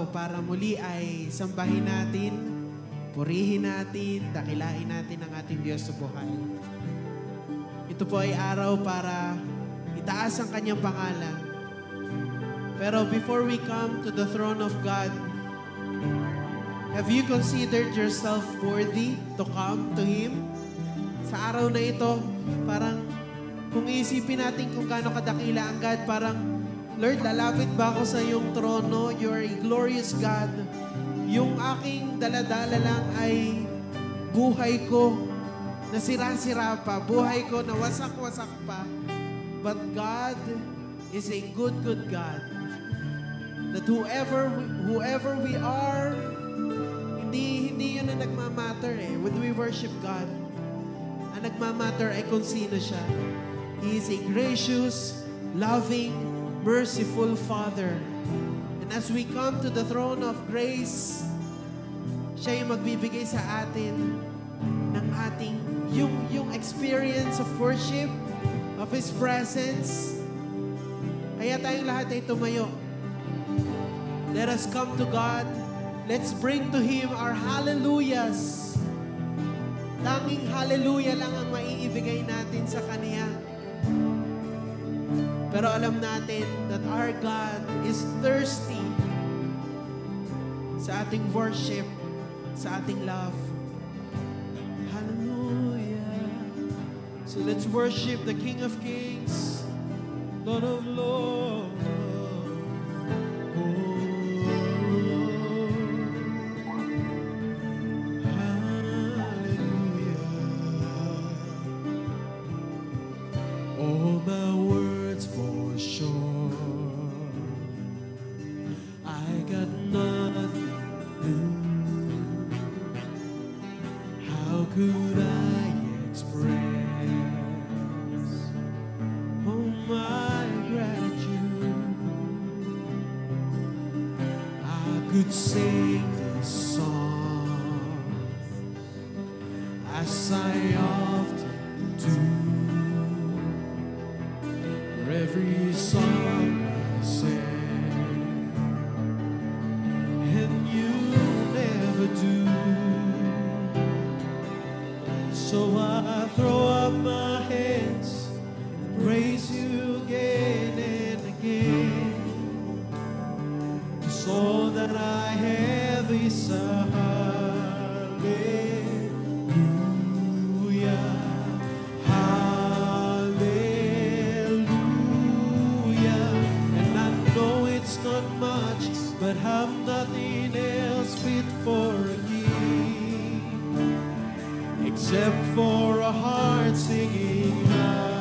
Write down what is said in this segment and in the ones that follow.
araw para muli ay sambahin natin, purihin natin, dakilain natin ang ating Diyos sa buhay. Ito po ay araw para itaas ang kanyang pangalan. Pero before we come to the throne of God, have you considered yourself worthy to come to Him? Sa araw na ito, parang kung iisipin natin kung gaano kadakila ang God, parang, Lord, lalapit ba ako sa iyong trono? You are a glorious God. Yung aking daladala lang ay buhay ko na sira-sira pa. Buhay ko na wasak-wasak pa. But God is a good, good God. That whoever we are, hindi yun ang nagmamatter eh. When we worship God, ang nagmamatter ay kung sino siya. He is a gracious, loving, merciful Father. And as we come to the throne of grace, siya yung magbibigay sa atin ng ating, yung experience of worship, of His presence. Kaya tayong lahat ay tumayo. Let us come to God. Let's bring to Him our hallelujahs. Tanging hallelujah lang ang maiibigay natin sa Kanya. Pero alam natin that our God is thirsty sa ating worship, sa ating love. Hallelujah. So let's worship the King of Kings, Lord of Lords. All my words for sure, I got nothing new. How could I express all my gratitude? I could sing this song as I often do. Every song I sing, and you never do. So I throw up my hands and praise you again and again. 'Cause all that I have is a hallelujah. But have nothing else fit for a king except for a heart singing hallelujah,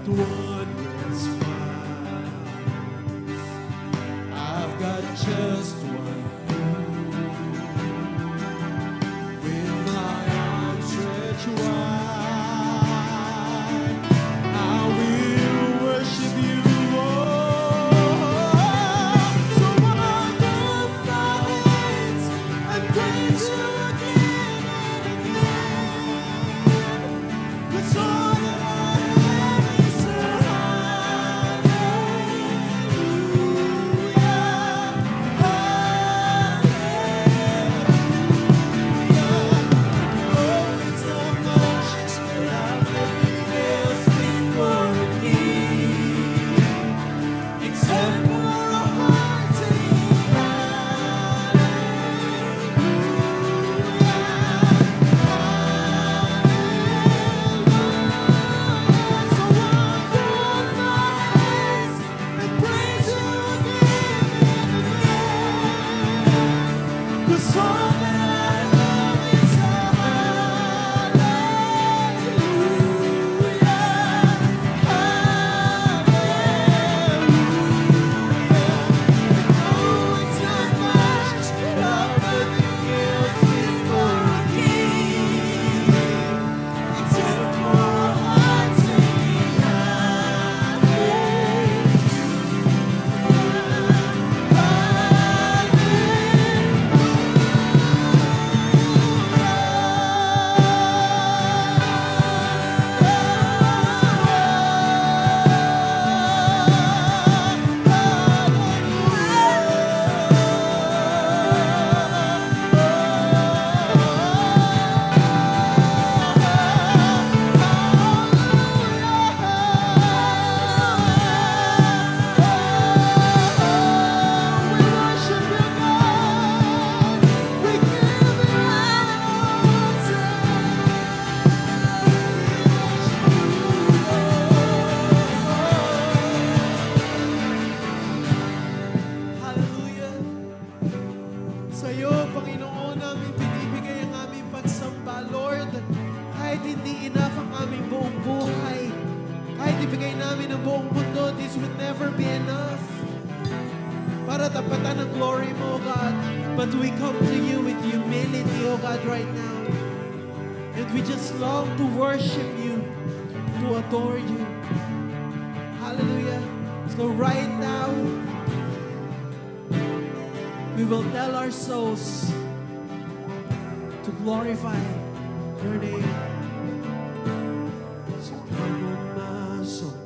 one hindi enough ang aming buong buhay. Kahit ibigay namin ang buong mundo, this would never be enough para tapatan ang glory mo, God. But we come to you with humility, oh God, right now. And we just long to worship you, to adore you. Hallelujah. So right now, we will tell our souls to glorify your name. So come on, my soul.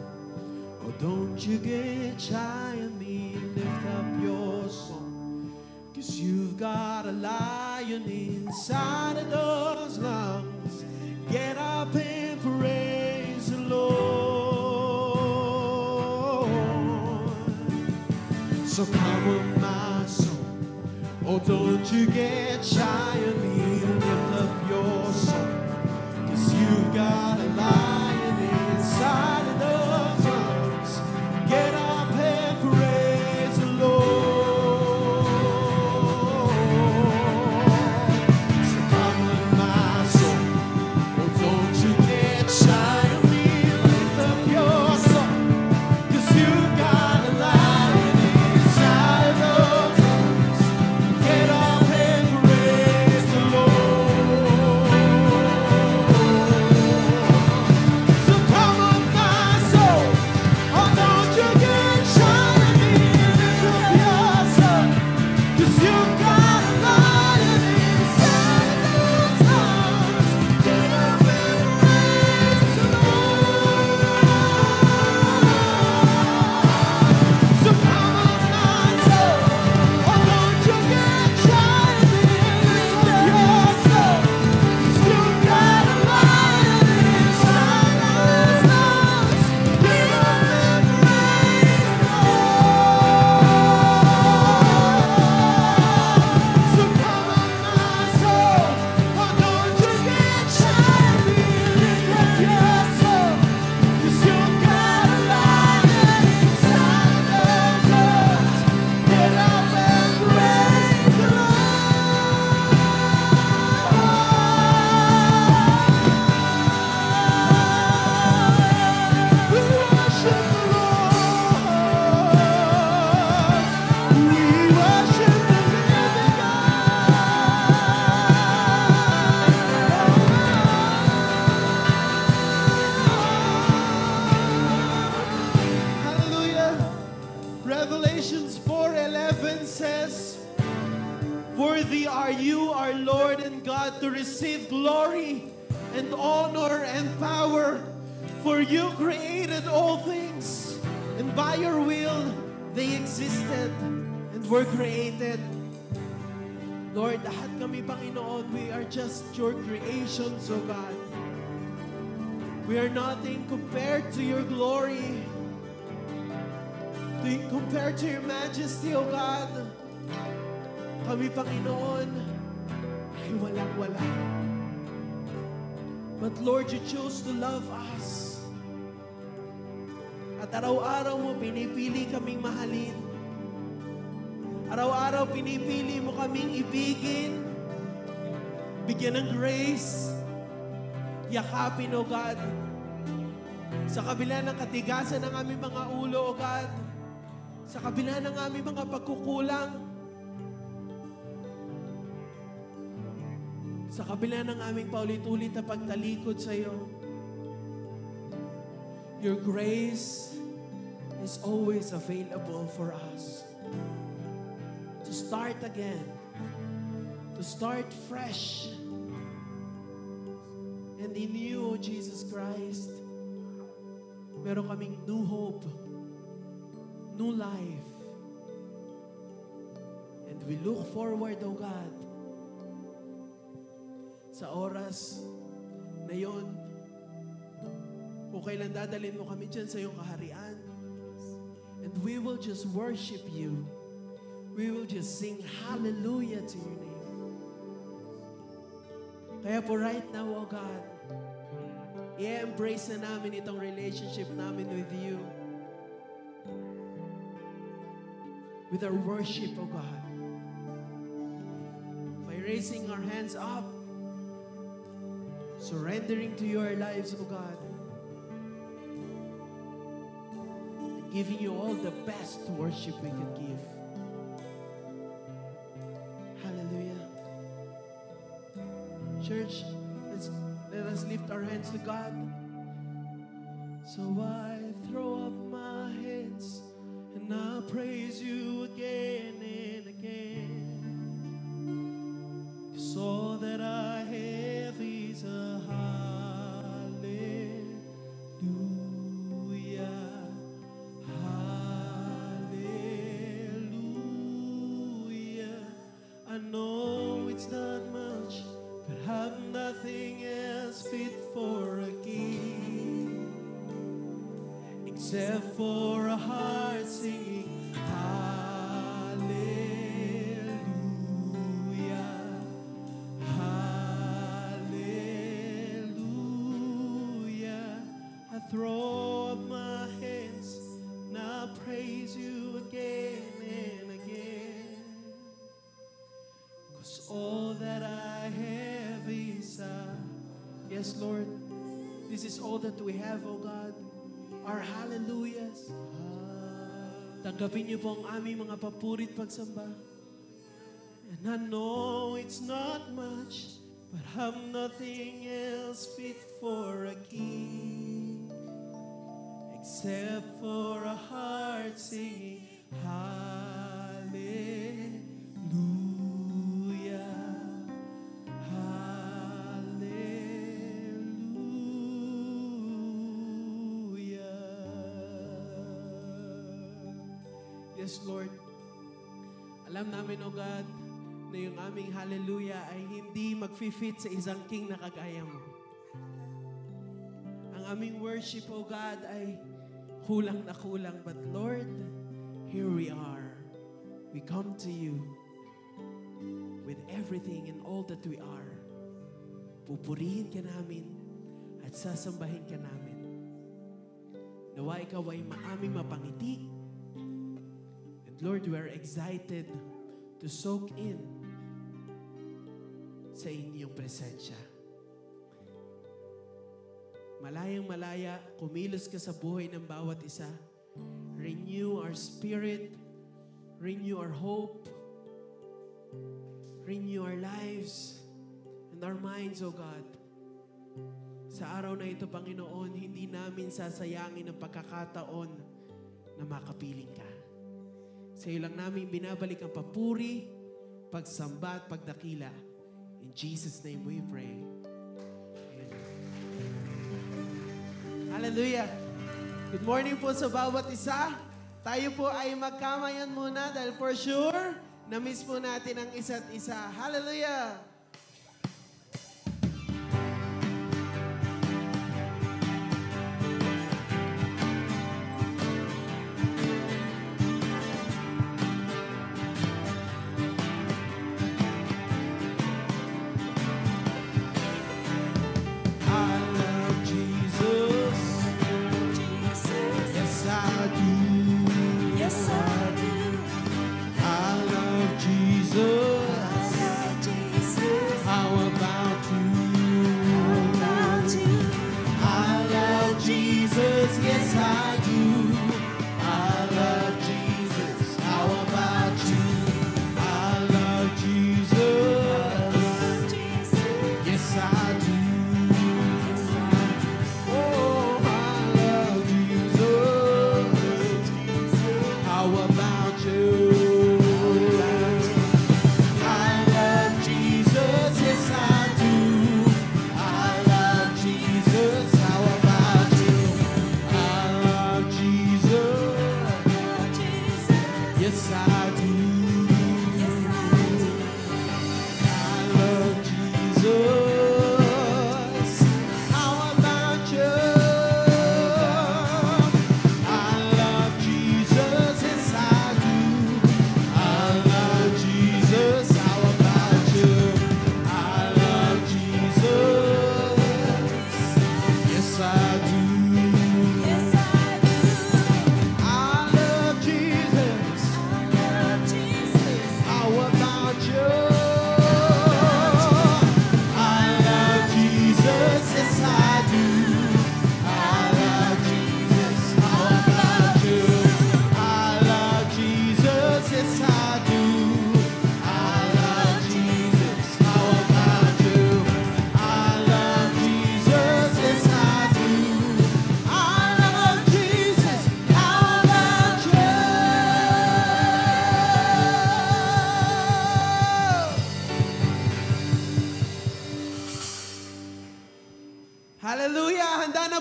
Oh, don't you get shy on me. Lift up your song. 'Cause you've got a lion inside of those lungs. Get up and praise the Lord. So come on, my soul. Oh, don't you get shy on me. Lift up your song. 'Cause you've got a lion inside of those arms. Get up and praise the Lord. So come on, my soul. Oh, don't you get shy on me. Lift up your song. 'Cause you've got a lion inside of those arms. Get up and praise the Lord. So come on, my soul. Oh, don't you get shy on me. Lift up your song. 'Cause you've got a lion inside of those arms. Get up and praise the Lord. So come on, my soul. Oh, don't you get shy on me. Lift up your song. 'Cause you've got a lion inside those arms. Get up and praise the Lord. So come on, my soul. Oh, don't you get shy on me. Lift up your song. 'Cause you've got a lion inside those arms. Get up and praise the Lord. We worship the Lord. We worship the living God. Hallelujah. Revelations 4:11 says, "Worthy are you, our Lord and God, to receive glory and honor and power, for you created all things, and by your will they existed and were created." Lord, lahat kami, Panginoon, we are just your creations, O God. We are nothing compared to your glory, compared to your majesty, O God. Kami, Panginoon, ay walang-wala. But Lord, you chose to love us. At araw-araw mo, pinipili kaming mahalin. Araw-araw, pinipili mo kaming ibigin, bigyan ng grace, yakapin, O God. Sa kabila ng katigasan ng aming mga ulo, O God, sa kabila ng aming mga pagkukulang, sa kabila ng aming paulit-ulit na pagtalikod sa iyo, your grace is always available for us to start again, to start fresh. And in you, Jesus Christ, meron kaming new hope, new life. And we look forward, O God, sa oras na yon, kung kailan dadalhin mo kami dyan sa iyong kaharian. And we will just worship you. We will just sing hallelujah to your name. Kaya po right now, oh God, i-embrace na namin itong relationship namin with you. With our worship, oh God. By raising our hands up, surrendering to you our lives, O God, and giving you all the best worship we could give. Hallelujah. Church, let us lift our hands to God. So I throw up my hands and I praise you again and again. 'Cause all that I have is a hallelujah, hallelujah. I know it's not much, but have nothing else fit for a king, except for a heart singing hallelujah, hallelujah. I throw up my hands and I praise you again and again. 'Cause all that I have is yes, Lord, this is all that we have, oh God. Our hallelujahs. Tanggapin niyo po ang aming mga papurit pagsamba. And I know it's not much, but have nothing else fit for a king, except for a heart singing hallelujah, yes, Lord. Alam namin, O God, na yung aming hallelujah ay hindi mag-fit sa isang king na kagaya mo. Ang aming worship, O God, ay kulang na kulang. But Lord, here we are. We come to you with everything and all that we are. Pupurihin ka namin at sasambahin ka namin. Nawa ikaw ay aming mapangiti. Lord, we are excited to soak in sa inyong presensya. Malayang malaya, kumilos ka sa buhay ng bawat isa. Renew our spirit, renew our hope, renew our lives and our minds, O God. Sa araw na ito, Panginoon, hindi namin sasayangin ang pagkakataon na makapiling ka. Sa iyo lang namin binabalik ang papuri, pagsamba at pagdakila. In Jesus' name we pray. Amen. Hallelujah. Good morning po sa bawat isa. Tayo po ay magkamayan muna dahil for sure, na-miss po natin ang isa't isa. Hallelujah. Jesus.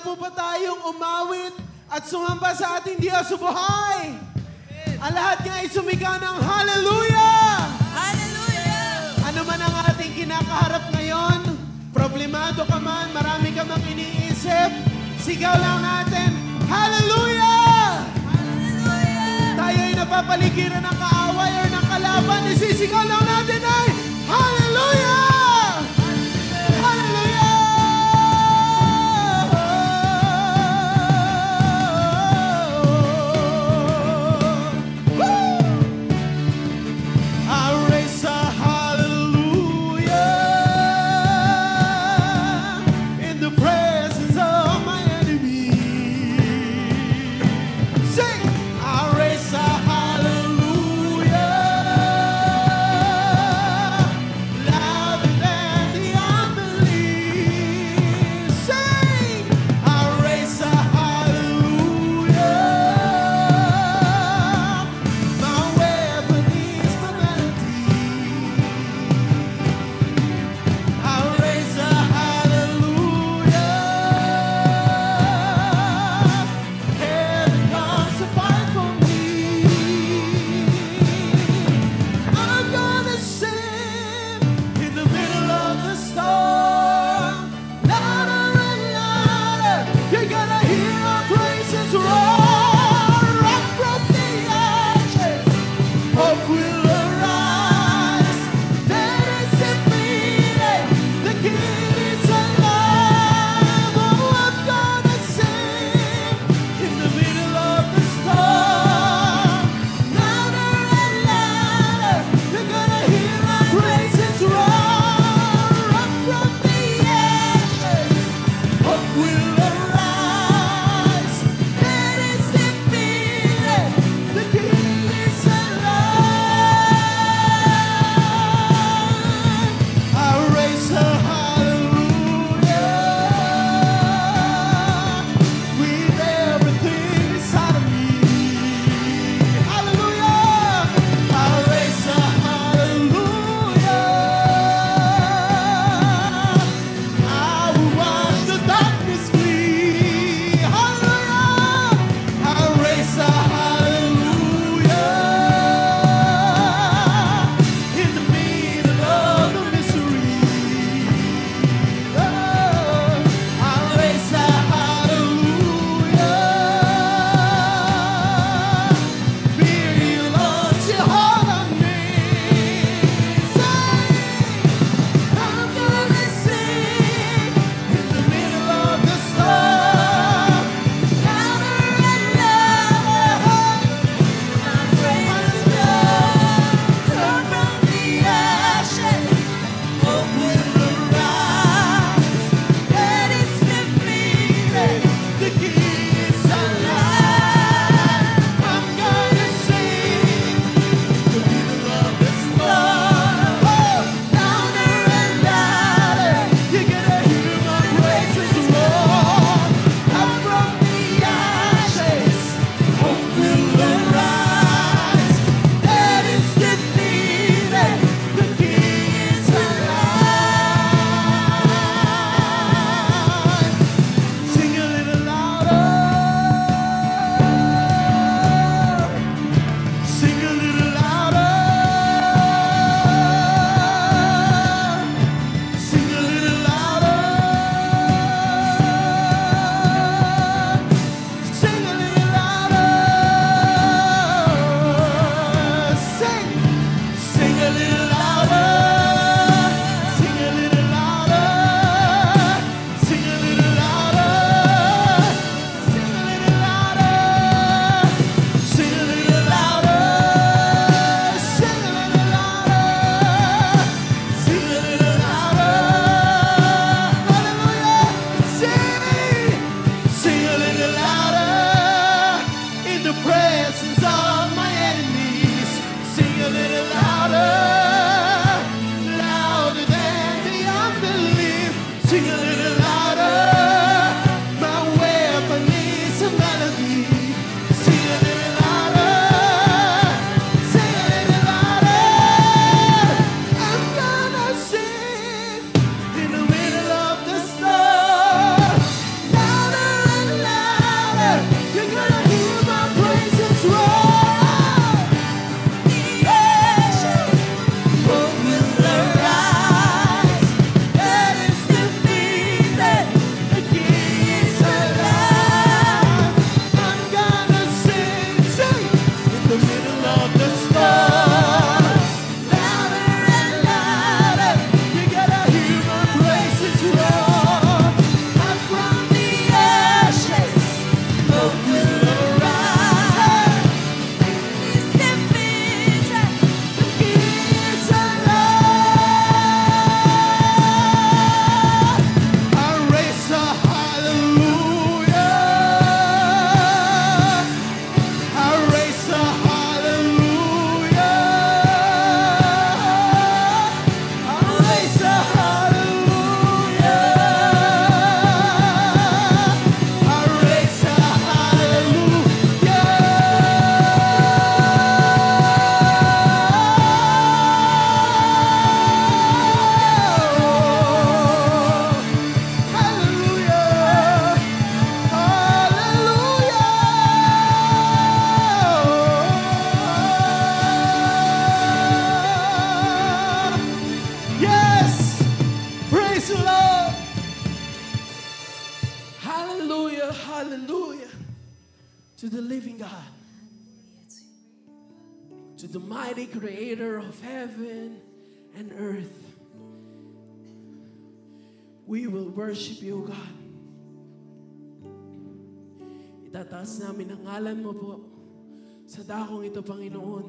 na po ba tayong umawit at sumamba sa ating Diyos sa buhay? Ang lahat nga ay sumigaw ng hallelujah! Hallelujah! Ano man ang ating kinakaharap ngayon, problemado ka man, marami ka mang iniisip, sigaw lang natin, hallelujah! Hallelujah! Tayo ay napapaligiran ng kaaway or ng kalaban, isisigaw lang natin ay hallelujah! Hallelujah! Hallelujah, hallelujah to the living God, to the mighty creator of heaven and earth. We will worship you, God. Itataas namin ang ngalan mo po sa dakong ito, Panginoon.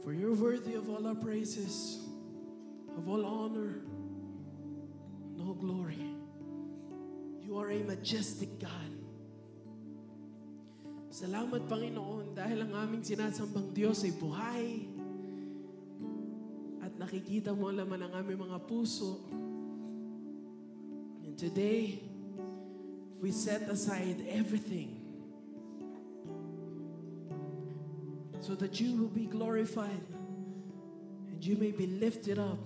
For you're worthy of all our praises, of all honor, and all glory. You are a majestic God. Salamat, Panginoon, dahil ang aming sinasambang Diyos ay buhay at nakikita mo ang laman ng aming mga puso. And today, we set aside everything so that you will be glorified and you may be lifted up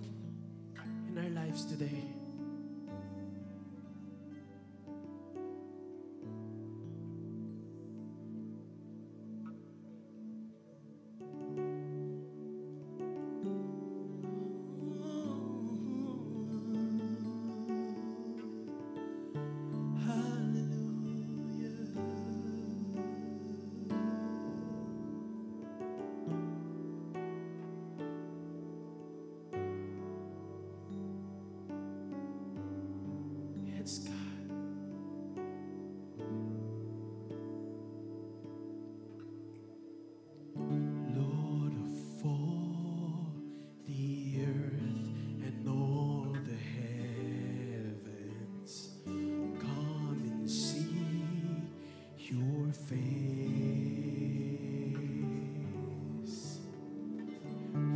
in our lives today. Yes, God. Lord of all the earth and all the heavens, come and see your face.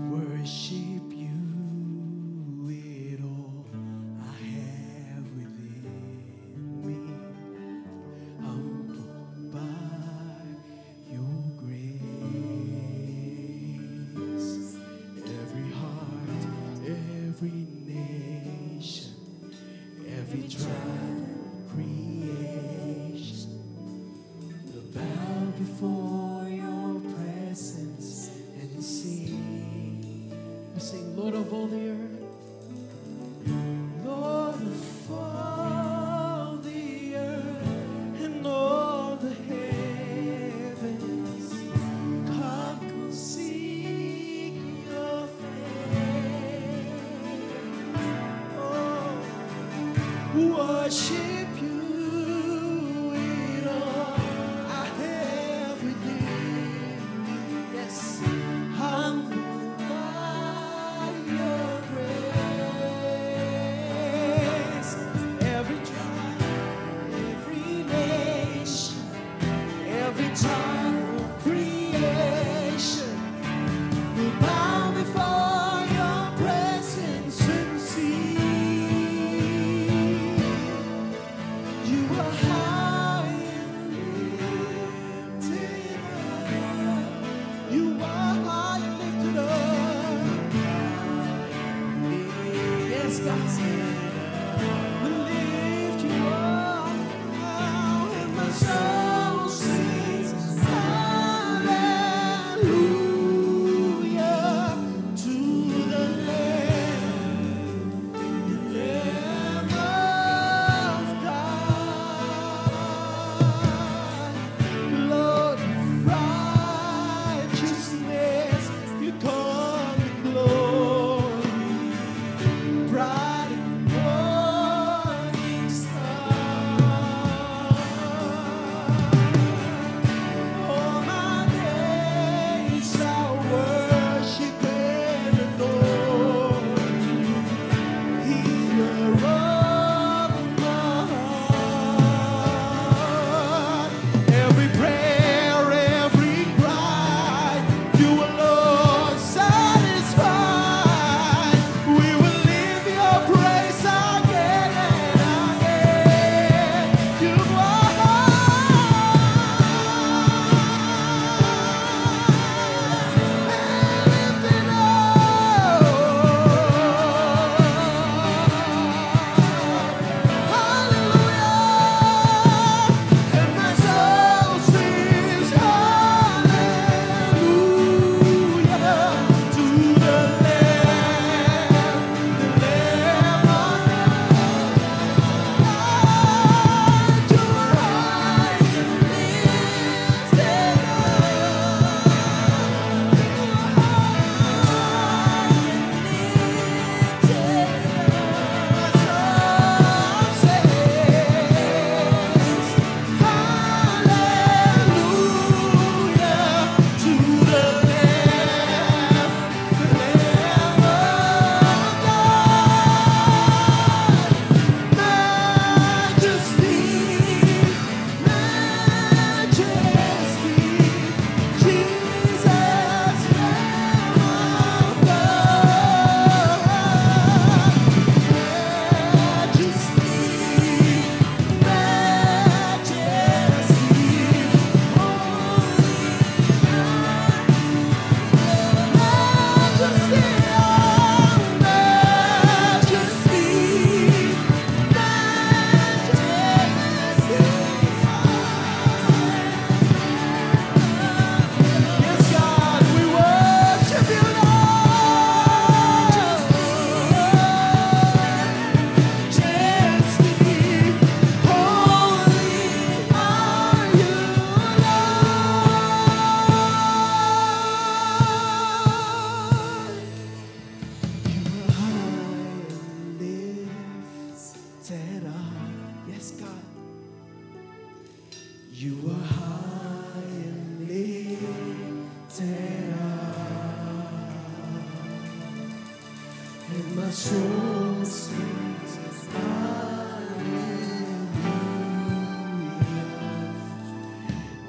Worship you with all I have within me. Humbled by your grace. Every heart, every nation, every tribe, creation will bow before your presence and sing. We sing, Lord of all the earth. Lord of all the earth and all the heavens, come and seek your face. Oh, worship you with all I have within me. Yes, humbled by your grace. Every tribe, every nation, every time of creation will bow before your presence and see. You are high and lifted up, and my soul sings hallelujah,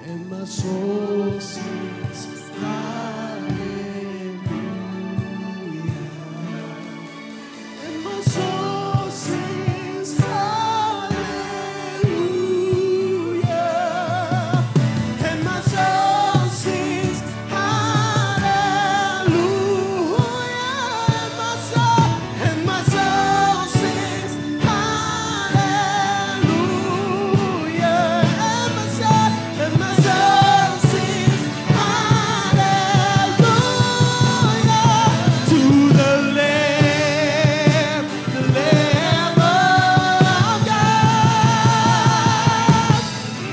and my soul sings hallelujah, and my soul sings hallelujah, and my soul sings hallelujah, and my soul sings hallelujah, and my soul sings hallelujah to the Lamb of God.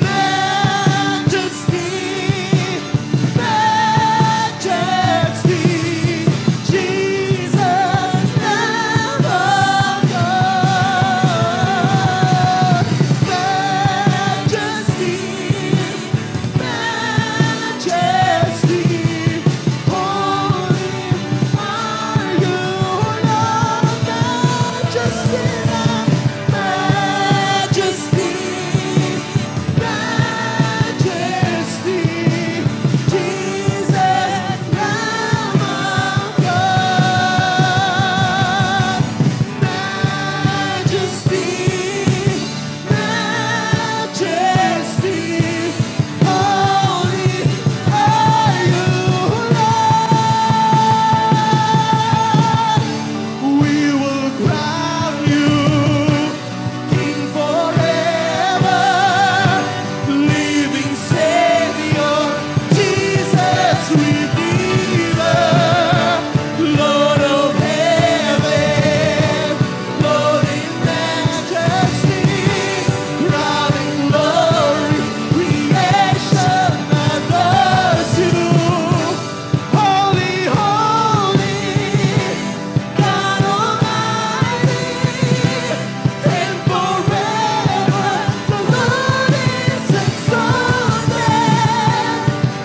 Majesty, Jesus, Lamb of God. Majesty, holy are you, Lord. Majesty, Jesus, Lamb of God. Majesty, holy are you, Lord. We will crown you King forever, living Savior, Jesus Redeemer, Lord of heaven, Lord in majesty, crowning glory, creation adores you. Holy, holy, God Almighty, and forever the Lord is exalted.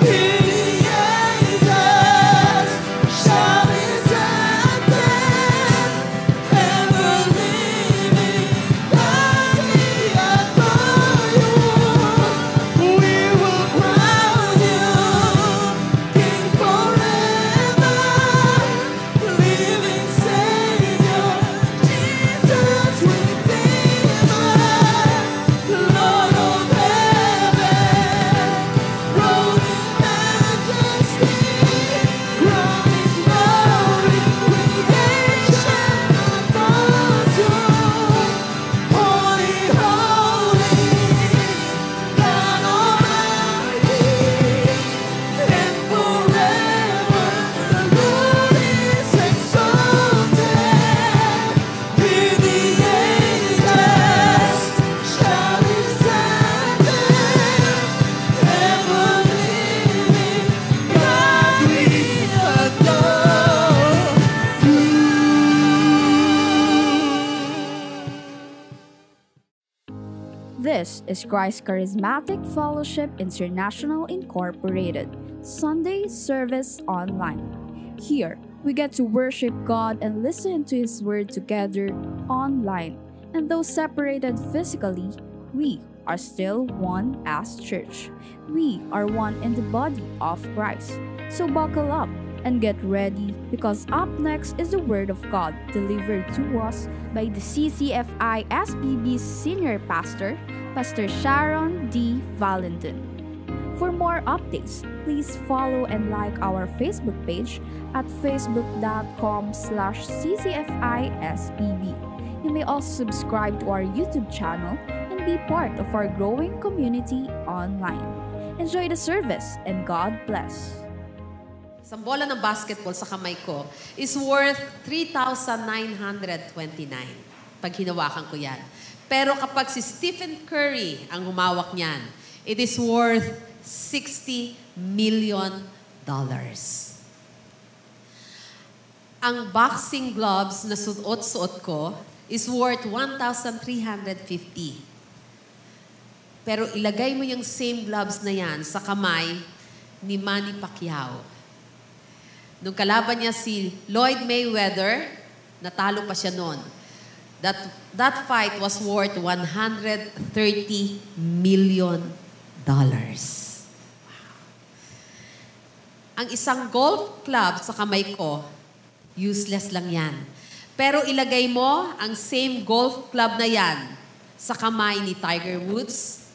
In the ages shall His anthem, ever living God, we adore you. We will crown you King forever, living Savior, Jesus Redeemer, Lord of heaven, robed in majesty, crowning glory, creation adores you. Holy, holy, God Almighty, and forever the Lord is exalted. In the ages shall His anthem, ever living God, we adore you. This is Christ Charismatic Fellowship International Incorporated, Sunday Service Online. Here, we get to worship God and listen to His Word together online. And though separated physically, we are still one as church. We are one in the body of Christ. So buckle up and get ready, because up next is the Word of God delivered to us by the CCFI SBB Senior Pastor, Pastor Sharon D. Valentin. For more updates, please follow and like our Facebook page at facebook.com/ccfisbb. You may also subscribe to our YouTube channel and be part of our growing community online. Enjoy the service and God bless. Isang bola ng basketball sa kamay ko is worth 3,929 pag hinawakan ko yan. Pero kapag si Stephen Curry ang humawak niyan, it is worth $60 million. Ang boxing gloves na suot-suot ko is worth 1,350. Pero ilagay mo yung same gloves na yan sa kamay ni Manny Pacquiao. Nung kalaban niya si Lloyd Mayweather, natalo pa siya noon. That fight was worth $130 million. Ang isang golf club sa kamay ko, useless lang yan. Pero ilagay mo ang same golf club na yan sa kamay ni Tiger Woods,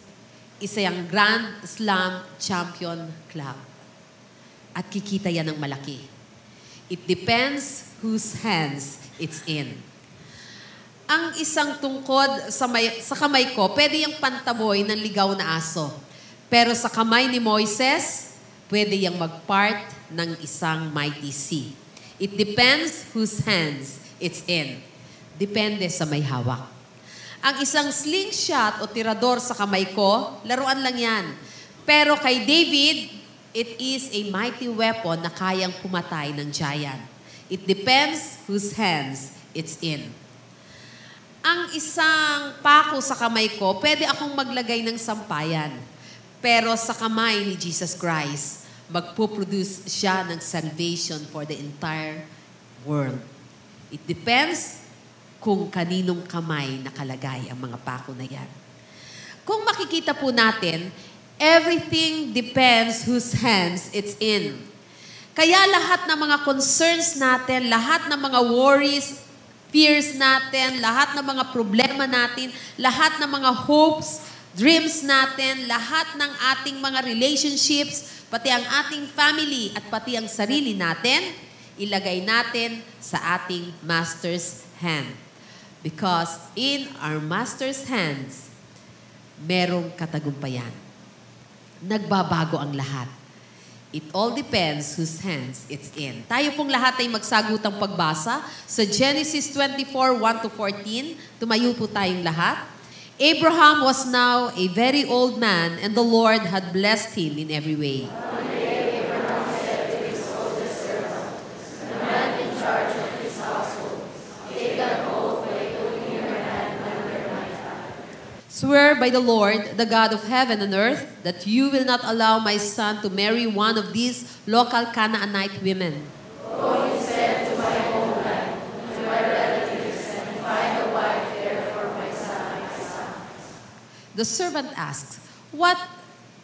isa yung Grand Slam Champion Club. At kikita yan ng malaki. It depends whose hands it's in. Ang isang tungkod sa kamay ko, pwede yung pantaboy ng ligaw na aso. Pero sa kamay ni Moises, pwede yung mag-part ng isang mighty sea. It depends whose hands it's in. Depende sa may hawak. Ang isang slingshot o tirador sa kamay ko, laruan lang yan. Pero kay David, it is a mighty weapon na kayang pumatay ng giant. It depends whose hands it's in. Ang isang pako sa kamay ko, pwede akong maglagay ng sampayan. Pero sa kamay ni Jesus Christ, magpuproduce siya ng salvation for the entire world. It depends kung kaninong kamay nakalagay ang mga pako na yan. Kung makikita po natin, everything depends whose hands it's in. Kaya lahat ng mga concerns natin, lahat ng mga worries, fears natin, lahat ng mga problema natin, lahat ng mga hopes, dreams natin, lahat ng ating mga relationships, pati ang ating family at pati ang sarili natin, ilagay natin sa ating Master's hand. Because in our Master's hands, merong katagumpayan. Nagbabago ang lahat. It all depends whose hands it's in. Tayo pong lahat ay magsagutang pagbasa sa Genesis 24, 1-14. Tumayo po tayong lahat. Abraham was now a very old man, and the Lord had blessed him in every way. Swear by the Lord, the God of heaven and earth, that you will not allow my son to marry one of these local Canaanite women. Go instead to my homeland, to my relatives, and find a wife there for my son. The servant asks, "What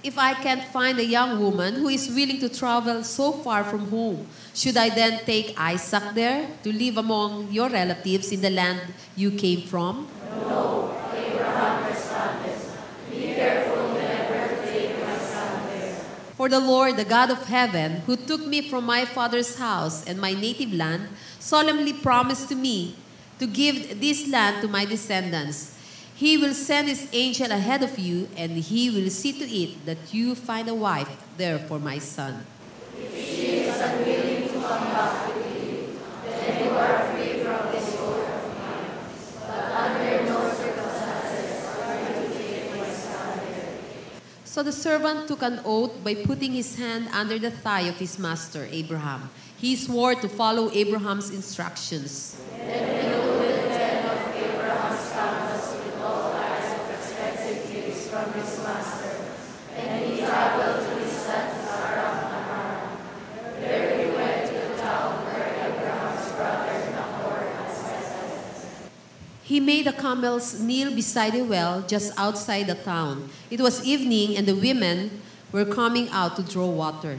if I can't find a young woman who is willing to travel so far from home? Should I then take Isaac there to live among your relatives in the land you came from?" No, Abraham responded, "Be careful never to take my son there. For the Lord, the God of heaven, who took me from my father's house and my native land, solemnly promised to me to give this land to my descendants. He will send his angel ahead of you, and he will see to it that you find a wife there for my son." If she is unwilling to come back with you, then you are free from this oath of mine. But under no circumstances are you to take my son there. So the servant took an oath by putting his hand under the thigh of his master, Abraham. He swore to follow Abraham's instructions. Then he loaded the tent of Abraham's canvas with all kinds of expensive gifts from his master, and he traveled to his land Aram. There he went to the town where Abraham's brother Nahor had settled. He made the camels kneel beside a well just outside the town. It was evening, and the women were coming out to draw water.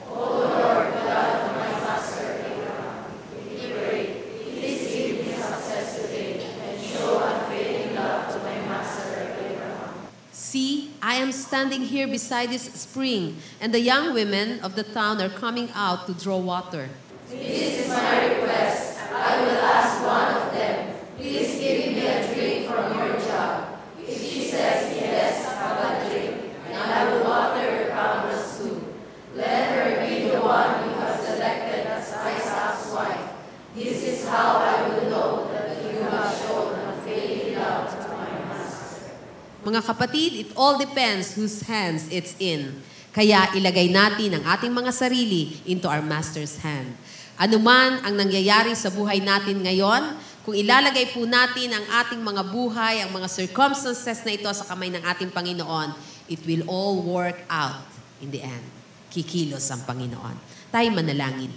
O Lord, God of my master Abraham, he prayed, please give me success today and show unfailing love to my master Abraham. See, I am standing here beside this spring, and the young women of the town are coming out to draw water. This is my request. I will ask one of them, please give me a drink from your jug. If she says yes, have a drink, and I will water her camels too. Let her be the one you have selected as Isaac's wife. This is how I will know that you have shown unfailing love to my master. Mga kapatid, it all depends whose hands it's in. Kaya ilagay natin ang ating mga sarili into our Master's hand. Ano man ang nangyayari sa buhay natin ngayon, kung ilalagay po natin ang ating mga buhay, ang mga circumstances na ito sa kamay ng ating Panginoon, it will all work out in the end. Kikilos ang Panginoon. Tayo manalangin.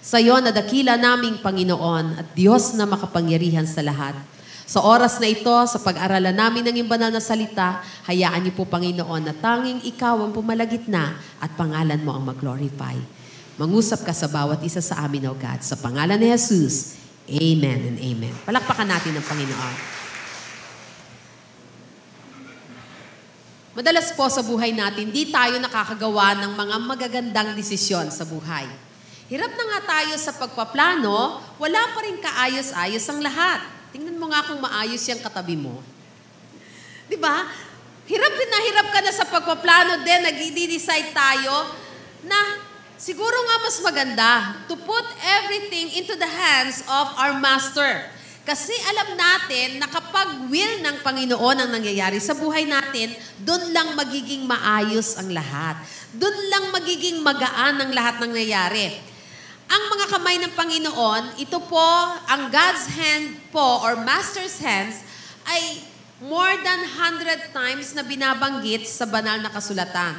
Sa iyo na dakila naming Panginoon at Diyos na makapangyarihan sa lahat. Sa oras na ito, sa pag-aralan namin ng iyong banal na salita, hayaan niyo po, Panginoon, na tanging ikaw ang pumalagitna at pangalan mo ang mag-glorify. Mangusap ka sa bawat isa sa amin, O God. Sa pangalan ni Jesus, amen and amen. Palakpakan natin ang Panginoon. Madalas po sa buhay natin, di tayo nakakagawa ng mga magagandang desisyon sa buhay. Hirap na nga tayo sa pagpaplano, wala pa rin kaayos-ayos ang lahat. Tingnan mo nga kung maayos yung katabi mo. Di ba? Hirap ka na sa pagpaplano din, nag-i-decide tayo na siguro nga mas maganda to put everything into the hands of our Master. Kasi alam natin na kapag will ng Panginoon ang nangyayari sa buhay natin, doon lang magiging maayos ang lahat. Doon lang magiging magaan ang lahat ng nangyayari. Ang mga kamay ng Panginoon, ito po, ang God's hand po, or Master's hands, ay more than 100 times na binabanggit sa banal na kasulatan.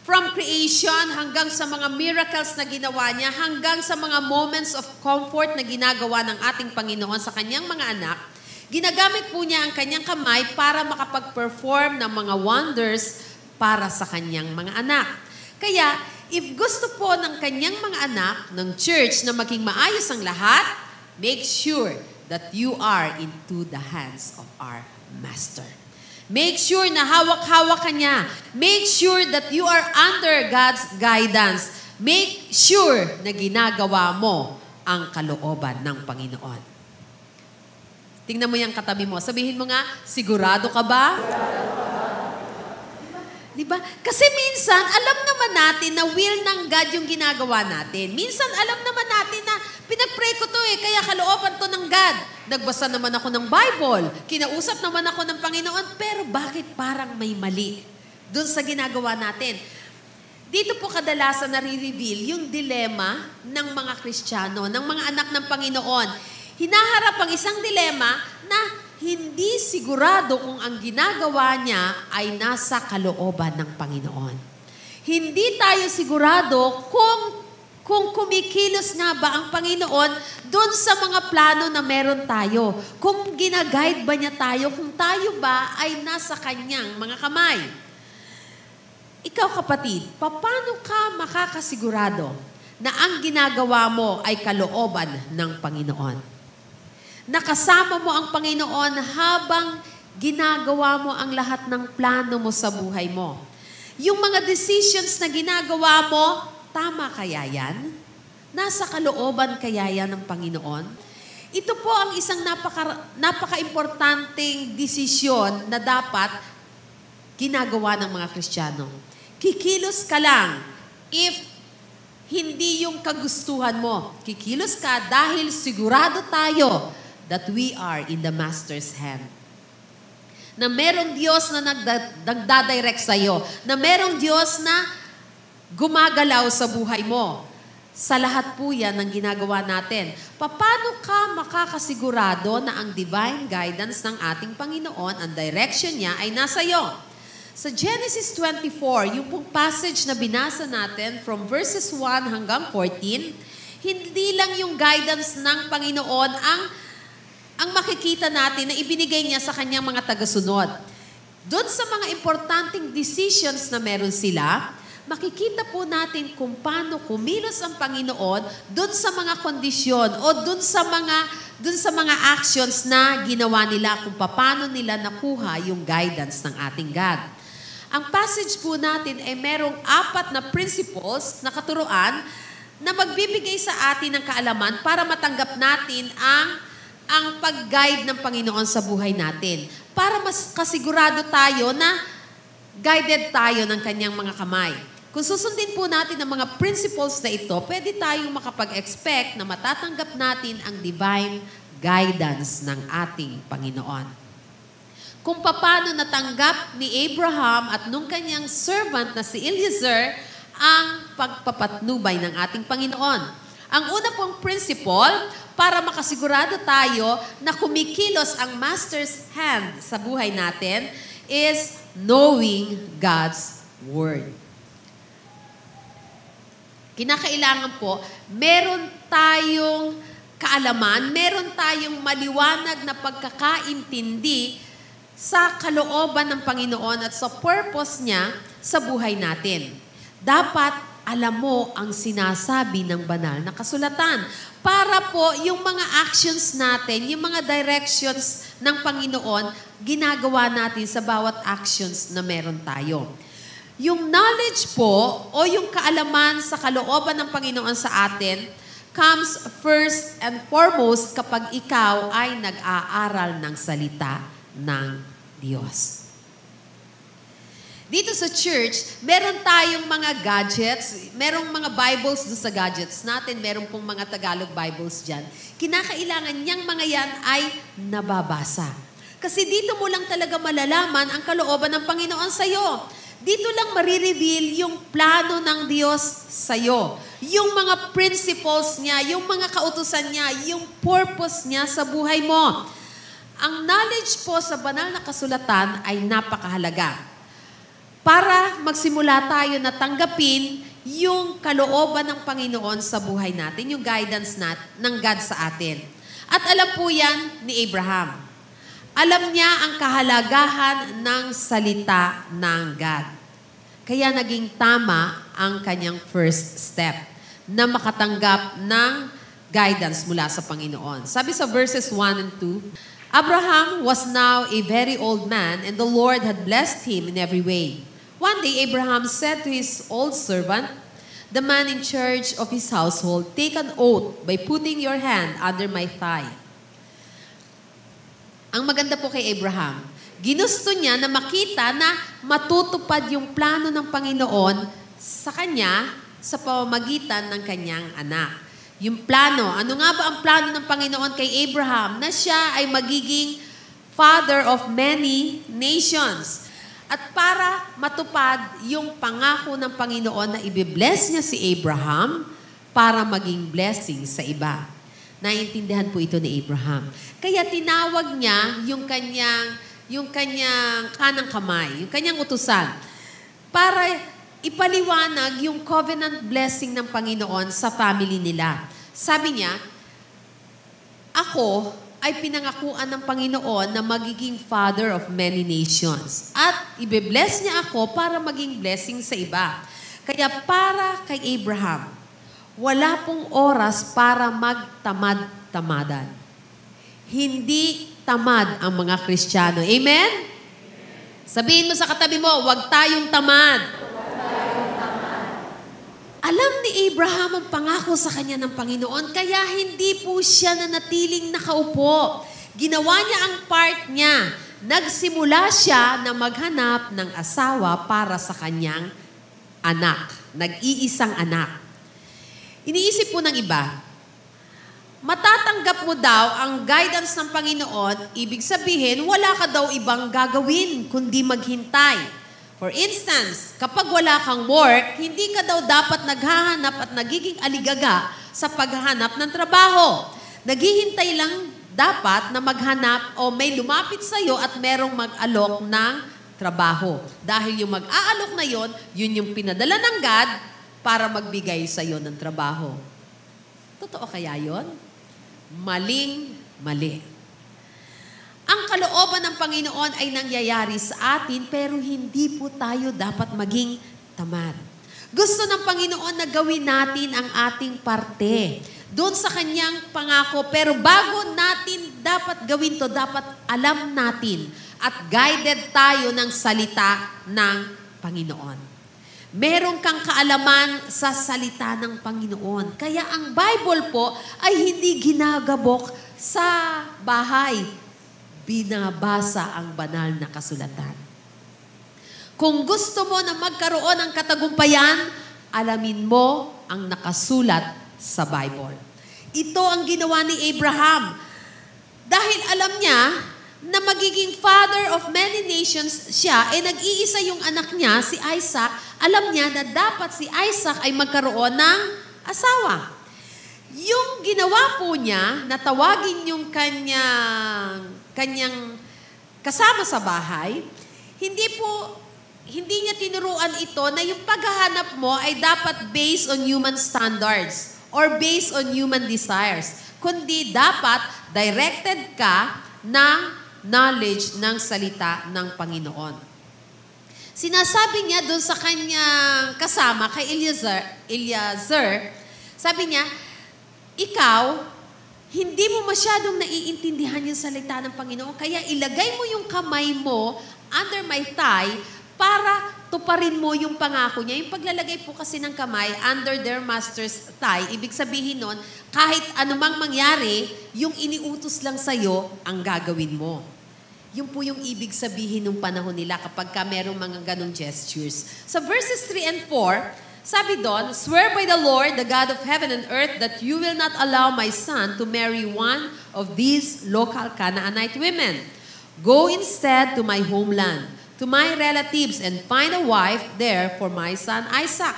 From creation hanggang sa mga miracles na ginawa niya, hanggang sa mga moments of comfort na ginagawa ng ating Panginoon sa kanyang mga anak, ginagamit po niya ang kanyang kamay para makapag-perform ng mga wonders para sa kanyang mga anak. Kaya, if gusto po ng kanyang mga anak, ng church, na maging maayos ang lahat, make sure that you are into the hands of our Master. Make sure na hawak-hawak ka niya. Make sure that you are under God's guidance. Make sure na ginagawa mo ang kalooban ng Panginoon. Tingnan mo yung katabi mo. Sabihin mo nga, sigurado ka ba? Diba? Kasi minsan, alam naman natin na will ng God yung ginagawa natin. Minsan, alam naman natin na pinag-pray ko to kaya kalooban to ng God. Nagbasa naman ako ng Bible. Kinausap naman ako ng Panginoon. Pero bakit parang may mali doon sa ginagawa natin? Dito po kadalasan nare-reveal yung dilema ng mga Kristiyano, ng mga anak ng Panginoon. Hinaharap ang isang dilema na hindi sigurado kung ang ginagawa niya ay nasa kalooban ng Panginoon. Hindi tayo sigurado kung kumikilos nga ba ang Panginoon doon sa mga plano na meron tayo. Kung ginaguide ba niya tayo, kung tayo ba ay nasa kanyang mga kamay. Ikaw kapatid, paano ka makakasigurado na ang ginagawa mo ay kalooban ng Panginoon? Nakasama mo ang Panginoon habang ginagawa mo ang lahat ng plano mo sa buhay mo. Yung mga decisions na ginagawa mo, tama kaya yan? Nasa kalooban kaya yan ng Panginoon? Ito po ang isang napaka-importanting desisyon na dapat ginagawa ng mga Kristiyano. Kikilos ka lang if hindi yung kagustuhan mo. Kikilos ka dahil sigurado tayo that we are in the Master's hand. Na merong Diyos na nagdadirect sa'yo. Na merong Diyos na gumagalaw sa buhay mo. Sa lahat po yan ang ginagawa natin. Paano ka makakasigurado na ang divine guidance ng ating Panginoon, ang direction niya ay nasa iyo? Sa Genesis 24, yung pong passage na binasa natin from verses 1 hanggang 14, hindi lang yung guidance ng Panginoon ang makikita natin na ibinigay niya sa kanyang mga tagasunod. Doon sa mga importanteng decisions na meron sila, makikita po natin kung paano kumilos ang Panginoon doon sa mga kondisyon o doon sa mga actions na ginawa nila, kung paano nila nakuha yung guidance ng ating God. Ang passage po natin ay merong 4 na principles na katuruan na magbibigay sa atin ng kaalaman para matanggap natin ang pag-guide ng Panginoon sa buhay natin. Para mas kasigurado tayo na guided tayo ng kanyang mga kamay. Kung susundin po natin ang mga principles na ito, pwede tayong makapag-expect na matatanggap natin ang divine guidance ng ating Panginoon. Kung paano natanggap ni Abraham at nung kanyang servant na si Eliezer ang pagpapatnubay ng ating Panginoon. Ang una pong principle, para makasigurado tayo na kumikilos ang Master's hand sa buhay natin is knowing God's Word. Kinakailangan po, meron tayong kaalaman, meron tayong maliwanag na pagkakaintindi sa kalooban ng Panginoon at sa purpose niya sa buhay natin. Dapat alam mo ang sinasabi ng banal na kasulatan para po yung mga actions natin, yung mga directions ng Panginoon, ginagawa natin sa bawat actions na meron tayo. Yung knowledge po o yung kaalaman sa kalooban ng Panginoon sa atin comes first and foremost kapag ikaw ay nag-aaral ng salita ng Diyos. Dito sa church, meron tayong mga gadgets, merong mga Bibles doon sa gadgets natin, meron pong mga Tagalog Bibles dyan. Kinakailangan niyang mga yan ay nababasa. Kasi dito mo lang talaga malalaman ang kalooban ng Panginoon sa'yo. Dito lang marireveal yung plano ng Diyos sa'yo. Yung mga principles niya, yung mga kautusan niya, yung purpose niya sa buhay mo. Ang knowledge po sa banal na kasulatan ay napakahalaga para magsimula tayo na tanggapin yung kalooban ng Panginoon sa buhay natin, yung guidance ng God sa atin. At alam po yan ni Abraham. Alam niya ang kahalagahan ng salita ng God. Kaya naging tama ang kanyang first step na makatanggap ng guidance mula sa Panginoon. Sabi sa verses 1 and 2, Abraham was now a very old man, and the Lord had blessed him in every way. One day, Abraham said to his old servant, the man in charge of his household, take an oath by putting your hand under my thigh. Ang maganda po kay Abraham, ginusto niya na makita na matutupad yung plano ng Panginoon sa kanya sa pamamagitan ng kanyang anak. Yung plano, ano nga ba ang plano ng Panginoon kay Abraham? Na siya ay magiging father of many nations. At para matupad yung pangako ng Panginoon na ibibless niya si Abraham para maging blessing sa iba. Naiintindihan po ito ni Abraham. Kaya tinawag niya yung kanyang kanang kamay, yung kanyang utusan, para ipaliwanag yung covenant blessing ng Panginoon sa family nila. Sabi niya, ako ay pinangakuan ng Panginoon na magiging father of many nations. At ibe-bless niya ako para maging blessing sa iba. Kaya para kay Abraham, wala pong oras para magtamad-tamadan. Hindi tamad ang mga Kristiyano. Amen? Sabihin mo sa katabi mo, huwag tayong tamad. Alam ni Abraham ang pangako sa kanya ng Panginoon, kaya hindi po siya nanatiling nakaupo. Ginawa niya ang part niya. Nagsimula siya na maghanap ng asawa para sa kanyang anak. Nag-iisang anak. Iniisip po ng iba, matatanggap mo daw ang guidance ng Panginoon, ibig sabihin, wala ka daw ibang gagawin kundi maghintay. For instance, kapag wala kang work, hindi ka daw dapat naghahanap at nagiging aligaga sa paghahanap ng trabaho. Naghihintay lang dapat na maghanap o may lumapit sa iyo at merong mag-alok ng trabaho. Dahil yung mag-aalok na yon, yun yung pinadala ng God para magbigay sa iyo ng trabaho. Totoo kaya yon? Maling-mali. Ang kalooban ng Panginoon ay nangyayari sa atin, pero hindi po tayo dapat maging tamad. Gusto ng Panginoon na gawin natin ang ating parte doon sa kanyang pangako. Pero bago natin dapat gawin to, dapat alam natin at guided tayo ng salita ng Panginoon. Meron kang kaalaman sa salita ng Panginoon. Kaya ang Bible po ay hindi ginagabok sa bahay. Binabasa ang banal na kasulatan. Kung gusto mo na magkaroon ng katagumpayan, alamin mo ang nakasulat sa Bible. Ito ang ginawa ni Abraham. Dahil alam niya na magiging father of many nations siya, nag-iisa yung anak niya, si Isaac, alam niya na dapat si Isaac ay magkaroon ng asawa. Yung ginawa po niya, na tawagin yung kanyang kasama sa bahay, hindi niya tinuruan ito na yung paghahanap mo ay dapat based on human standards or based on human desires, kundi dapat directed ka ng knowledge ng salita ng Panginoon. Sinasabi niya doon sa kanyang kasama, kay Eliezer, sabi niya, ikaw, hindi mo masyadong naiintindihan yung salita ng Panginoon, kaya ilagay mo yung kamay mo under my thigh para tuparin mo yung pangako niya. Yung paglalagay po kasi ng kamay under their master's thigh, ibig sabihin nun, kahit anumang mangyari, yung iniutos lang sa'yo, ang gagawin mo. Yun po yung ibig sabihin ng panahon nila kapag ka merong mga ganong gestures. Sa verses 3 and 4, sabi doon, swear by the Lord, the God of heaven and earth, that you will not allow my son to marry one of these local Canaanite women. Go instead to my homeland, to my relatives, and find a wife there for my son Isaac.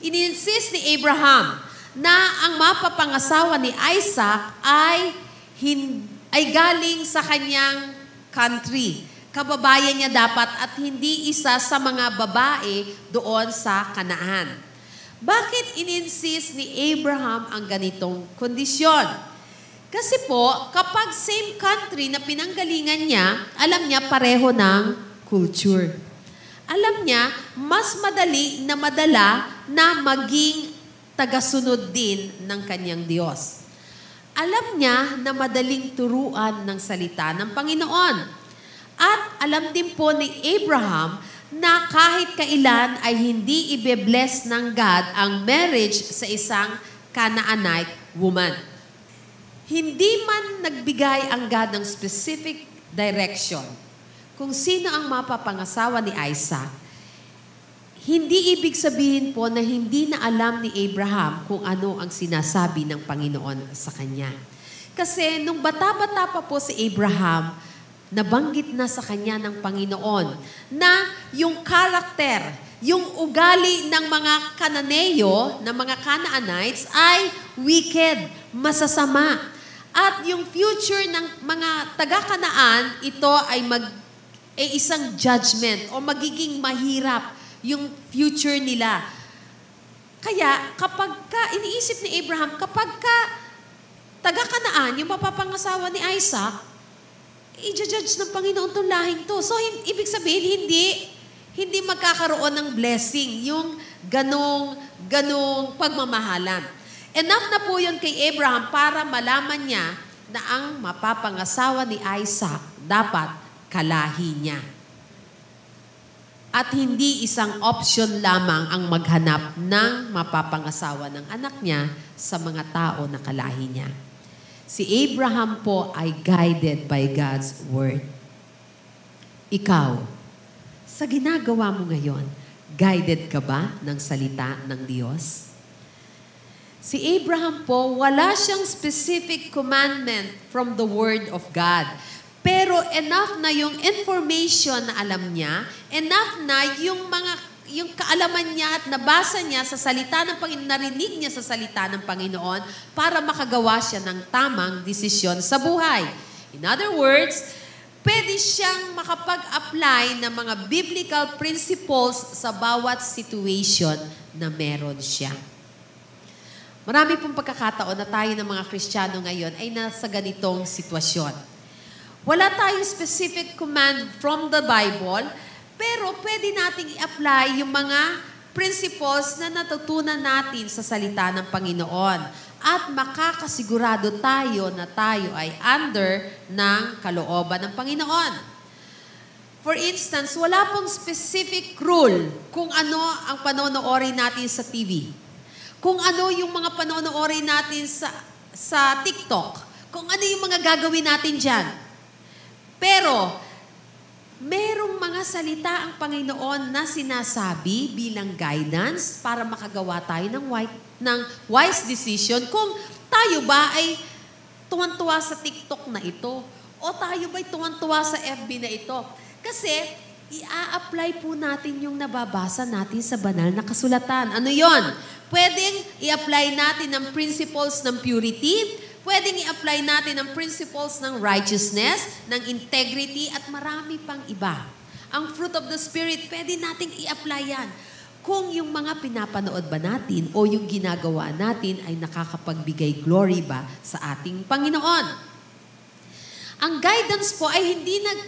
Ininsist ni Abraham na ang mapapangasawa ni Isaac ay galing sa kanyang country. Kababayan niya dapat at hindi isa sa mga babae doon sa Kanaan. Bakit ininsist ni Abraham ang ganitong kondisyon? Kasi po, kapag same country na pinanggalingan niya, alam niya pareho ng culture. Alam niya, mas madali na madala na maging tagasunod din ng kanyang Diyos. Alam niya na madaling turuan ng salita ng Panginoon. At alam din po ni Abraham na kahit kailan ay hindi ibe-bless ng God ang marriage sa isang Canaanite woman. Hindi man nagbigay ang God ng specific direction kung sino ang mapapangasawa ni Isaac, hindi ibig sabihin po na hindi na alam ni Abraham kung ano ang sinasabi ng Panginoon sa kanya. Kasi nung bata-bata pa po si Abraham, nabanggit na sa kanya ng Panginoon na yung karakter, yung ugali ng mga Kananeo, ng mga Canaanites ay wicked, masasama. At yung future ng mga taga-Kanaan, ito ay isang judgment o magiging mahirap yung future nila. Kaya kapag iniisip ni Abraham, kapag taga-Kanaan, yung mapapangasawa ni Isaac, i-judge ng Panginoon itong lahing to. So, ibig sabihin, hindi magkakaroon ng blessing, yung ganong pagmamahalan. Enough na po yun kay Abraham para malaman niya na ang mapapangasawa ni Isaac dapat kalahi niya. At hindi isang option lamang ang maghanap ng mapapangasawa ng anak niya sa mga tao na kalahi niya. Si Abraham po ay guided by God's Word. Ikaw, sa ginagawa mo ngayon, guided ka ba ng salita ng Diyos? Si Abraham po, wala siyang specific commandment from the Word of God. Pero enough na yung information na alam niya, enough na yung kaalaman niya at nabasa niya sa salita ng Panginoon, narinig niya sa salita ng Panginoon para makagawa siya ng tamang desisyon sa buhay. In other words, pwede siyang makapag-apply ng mga biblical principles sa bawat situation na meron siya. Marami pong pagkakataon na tayo ng mga Kristiyano ngayon ay nasa ganitong sitwasyon. Wala tayong specific command from the Bible, pero pwede nating i-apply yung mga principles na natutunan natin sa salita ng Panginoon. At makakasigurado tayo na tayo ay under ng kalooban ng Panginoon. For instance, wala pong specific rule kung ano ang panonoorin natin sa TV. Kung ano yung mga panonoorin natin sa TikTok. Kung ano yung mga gagawin natin dyan. Pero, merong mga salita ang Panginoon na sinasabi bilang guidance para makagawa tayo ng wise decision kung tayo ba ay tuwan-tuwa sa TikTok na ito o tayo ba ay tuwan-tuwa sa FB na ito. Kasi ia-apply po natin yung nababasa natin sa banal na kasulatan. Ano yon? Pwedeng i-apply natin ang principles ng purity, pwedeng i-apply natin ang principles ng righteousness, ng integrity, at marami pang iba. Ang fruit of the Spirit, pwede nating i-apply yan. Kung yung mga pinapanood ba natin o yung ginagawa natin ay nakakapagbigay glory ba sa ating Panginoon. Ang guidance po ay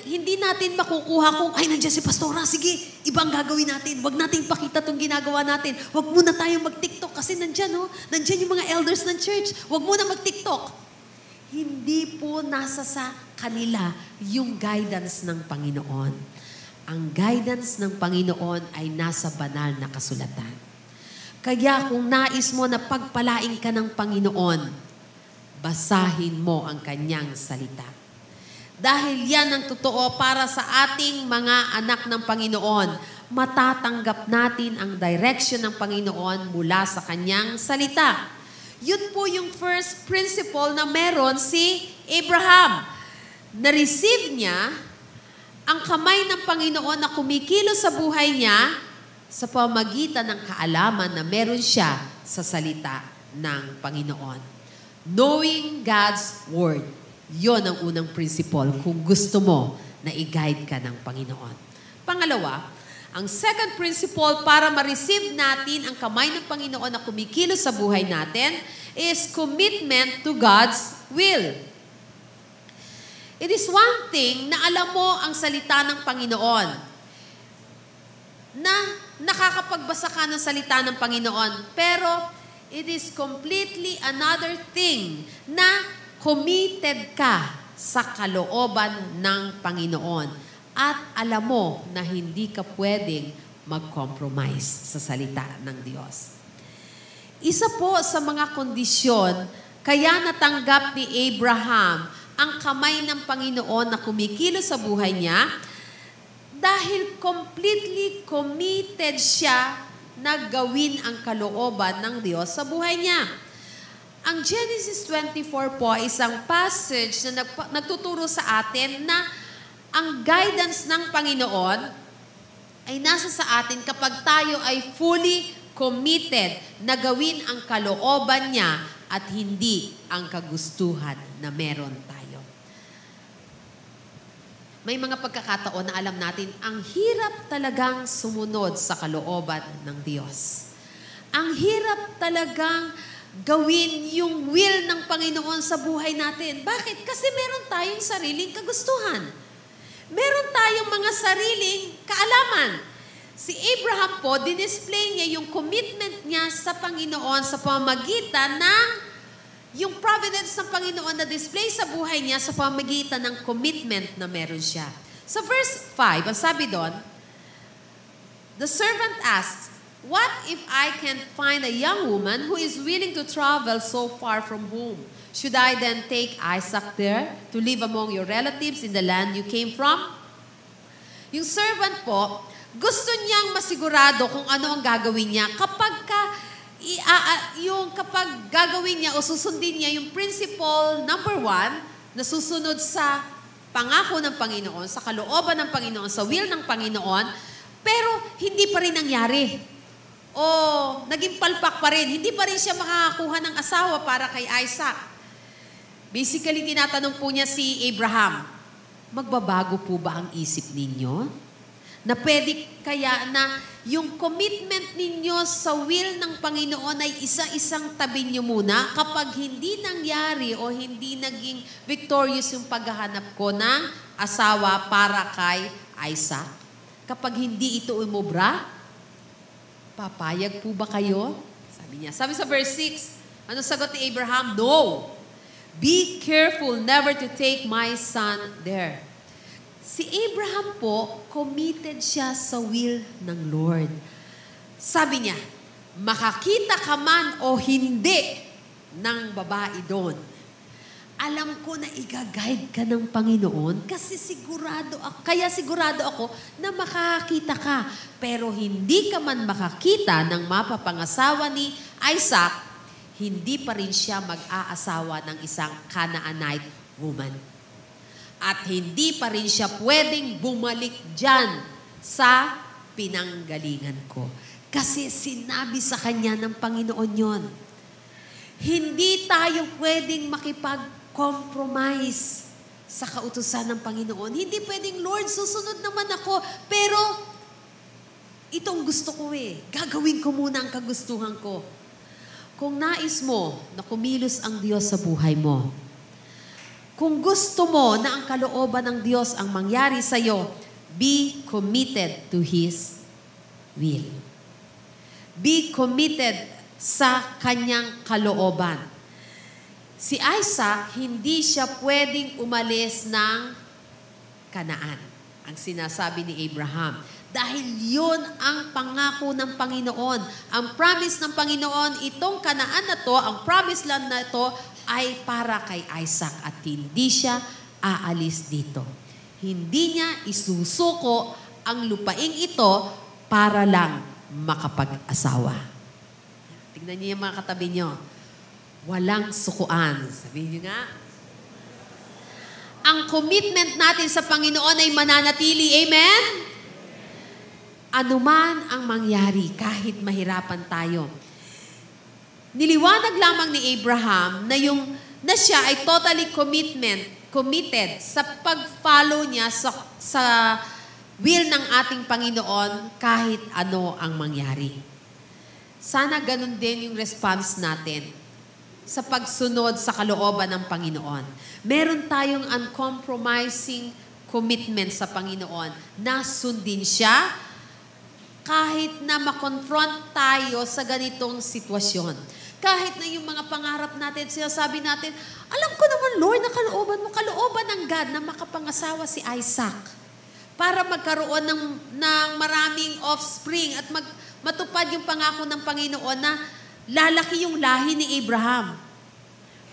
hindi natin makukuha kung, ay, nandiyan si Pastora, sige, ibang gagawin natin. Huwag nating pakita itong ginagawa natin. Huwag muna tayong mag-TikTok kasi nandyan yung mga elders ng church. Huwag muna mag-TikTok. Hindi po nasa sa kanila yung guidance ng Panginoon. Ang guidance ng Panginoon ay nasa banal na kasulatan. Kaya kung nais mo na pagpalain ka ng Panginoon, basahin mo ang kanyang salita. Dahil yan ang totoo para sa ating mga anak ng Panginoon. Matatanggap natin ang direction ng Panginoon mula sa kanyang salita. Yun po yung first principle na meron si Abraham. Na-receive niya ang kamay ng Panginoon na kumikilos sa buhay niya sa pamagitan ng kaalaman na meron siya sa salita ng Panginoon. Knowing God's Word. Yon ang unang principle kung gusto mo na i-guide ka ng Panginoon. Pangalawa, ang second principle para ma-receive natin ang kamay ng Panginoon na kumikilos sa buhay natin is commitment to God's will. It is one thing na alam mo ang salita ng Panginoon, na nakakapagbasa ka ng salita ng Panginoon, pero it is completely another thing na committed ka sa kalooban ng Panginoon at alam mo na hindi ka pwedeng mag-compromise sa salita ng Diyos. Isa po sa mga kondisyon kaya natanggap ni Abraham ang kamay ng Panginoon na kumikilos sa buhay niya dahil completely committed siya na gawin ang kalooban ng Diyos sa buhay niya. Ang Genesis 24 po ay isang passage na nagtuturo sa atin na ang guidance ng Panginoon ay nasa sa atin kapag tayo ay fully committed na gawin ang kalooban niya at hindi ang kagustuhan na meron tayo. May mga pagkakataon na alam natin, ang hirap talagang sumunod sa kalooban ng Diyos. Ang hirap talagang gawin yung will ng Panginoon sa buhay natin. Bakit? Kasi meron tayong sariling kagustuhan. Meron tayong mga sariling kaalaman. Si Abraham po, dinisplay niya yung commitment niya sa Panginoon sa pamamagitan ng yung providence ng Panginoon na display sa buhay niya sa pamamagitan ng commitment na meron siya. Sa verse 5, ang sabi doon, the servant asks, "What if I can find a young woman who is willing to travel so far from home? Should I then take Isaac there to live among your relatives in the land you came from?" Yung servant po, gusto niyang masigurado kung ano ang gagawin niya kapag gagawin niya o susundin niya yung principle number 1 na susunod sa pangako ng Panginoon, sa kalooban ng Panginoon, sa will ng Panginoon, pero hindi pa rin nangyari. O naging palpak pa rin. Hindi pa rin siya makakakuha ng asawa para kay Isaac. Basically, tinatanong po niya si Abraham, magbabago po ba ang isip ninyo? Na pwede kaya na yung commitment ninyo sa will ng Panginoon ay isa-isang tabi niyo muna kapag hindi nangyari o hindi naging victorious yung paghahanap ko ng asawa para kay Isaac? Kapag hindi ito umubra, papayag po ba kayo? Sabi sa verse 6, ano sagot ni Abraham? No. Be careful never to take my son there. Si Abraham po, committed siya sa will ng Lord. Sabi niya, makakita ka man o hindi ng babae doon, alam ko na i-guide ka ng Panginoon kasi sigurado ako na makakita ka. Pero hindi ka man makakita ng mapapangasawa ni Isaac, hindi pa rin siya mag-aasawa ng isang Canaanite woman. At hindi pa rin siya pwedeng bumalik dyan sa pinanggalingan ko. Kasi sinabi sa kanya ng Panginoon yon. Hindi tayo pwedeng makipag-compromise sa kautusan ng Panginoon. Hindi pwedeng, Lord, susunod naman ako, pero itong gusto ko gagawin ko muna ang kagustuhan ko. Kung nais mo na kumilos ang Diyos sa buhay mo, kung gusto mo na ang kalooban ng Diyos ang mangyari sa iyo, be committed to His will. Be committed sa kanyang kalooban. Si Isaac, hindi siya pwedeng umalis ng Kanaan. Ang sinasabi ni Abraham. Dahil yun ang pangako ng Panginoon. Ang promise ng Panginoon, itong Kanaan na to, ang promised land na to, ay para kay Isaac at hindi siya aalis dito. Hindi niya isusuko ang lupaing ito para lang makapag-asawa. Tignan niyo yung mga katabi niyo. Walang sukuan. Sabihin niyo nga. Ang commitment natin sa Panginoon ay mananatili. Amen? Anuman ang mangyari, kahit mahirapan tayo. Niliwanag lamang ni Abraham na siya ay totally committed sa pag-follow niya sa will ng ating Panginoon kahit ano ang mangyari. Sana ganun din yung response natin sa pagsunod sa kalooban ng Panginoon. Meron tayong uncompromising commitment sa Panginoon na sundin siya kahit na makonfront tayo sa ganitong sitwasyon. Kahit na yung mga pangarap natin, sinasabi natin, alam ko naman, Lord, na kalooban mo, kalooban ng God na makapangasawa si Isaac para magkaroon ng maraming offspring at matupad yung pangako ng Panginoon na lalaki yung lahi ni Abraham.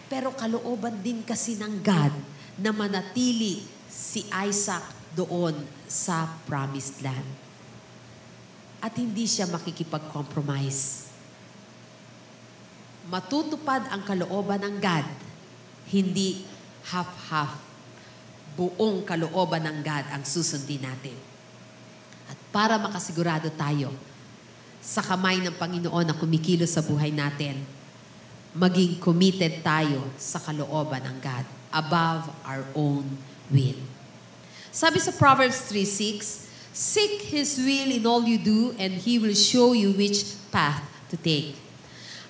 Pero kalooban din kasi ng God na manatili si Isaac doon sa promised land. At hindi siya makikipag-compromise. Matutupad ang kalooban ng God, hindi half-half. Buong kalooban ng God ang susundin natin. At para makasigurado tayo sa kamay ng Panginoon na kumikilos sa buhay natin, maging committed tayo sa kalooban ng God above our own will. Sabi sa Proverbs 3:6, seek His will in all you do and He will show you which path to take.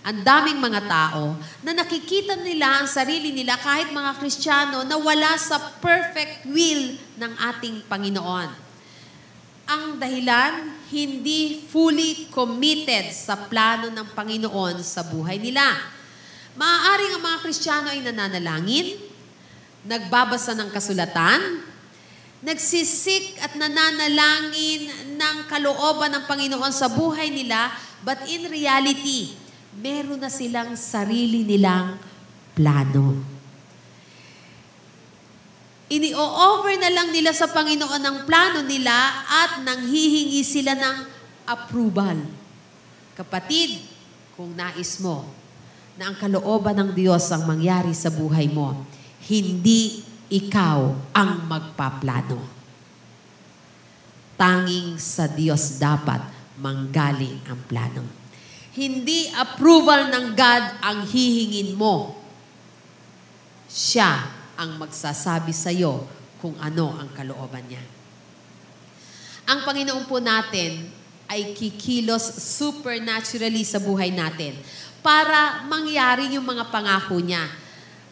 Ang daming mga tao na nakikita nila ang sarili nila kahit mga Kristiyano na wala sa perfect will ng ating Panginoon. Ang dahilan, hindi fully committed sa plano ng Panginoon sa buhay nila. Maaaring ang mga Kristiyano ay nananalangin, nagbabasa ng kasulatan, nagsisik at nananalangin ng kalooban ng Panginoon sa buhay nila, but in reality, meron na silang sarili nilang plano. Ini-over na lang nila sa Panginoon ang plano nila at nanghihingi sila ng approval. Kapatid, kung nais mo na ang kalooban ng Diyos ang mangyari sa buhay mo, hindi ikaw ang magpaplano. Tanging sa Diyos dapat manggaling ang plano. Hindi approval ng God ang hihingin mo. Siya ang magsasabi sa iyo kung ano ang kalooban niya. Ang Panginoon po natin ay kikilos supernaturally sa buhay natin para mangyari yung mga pangako niya.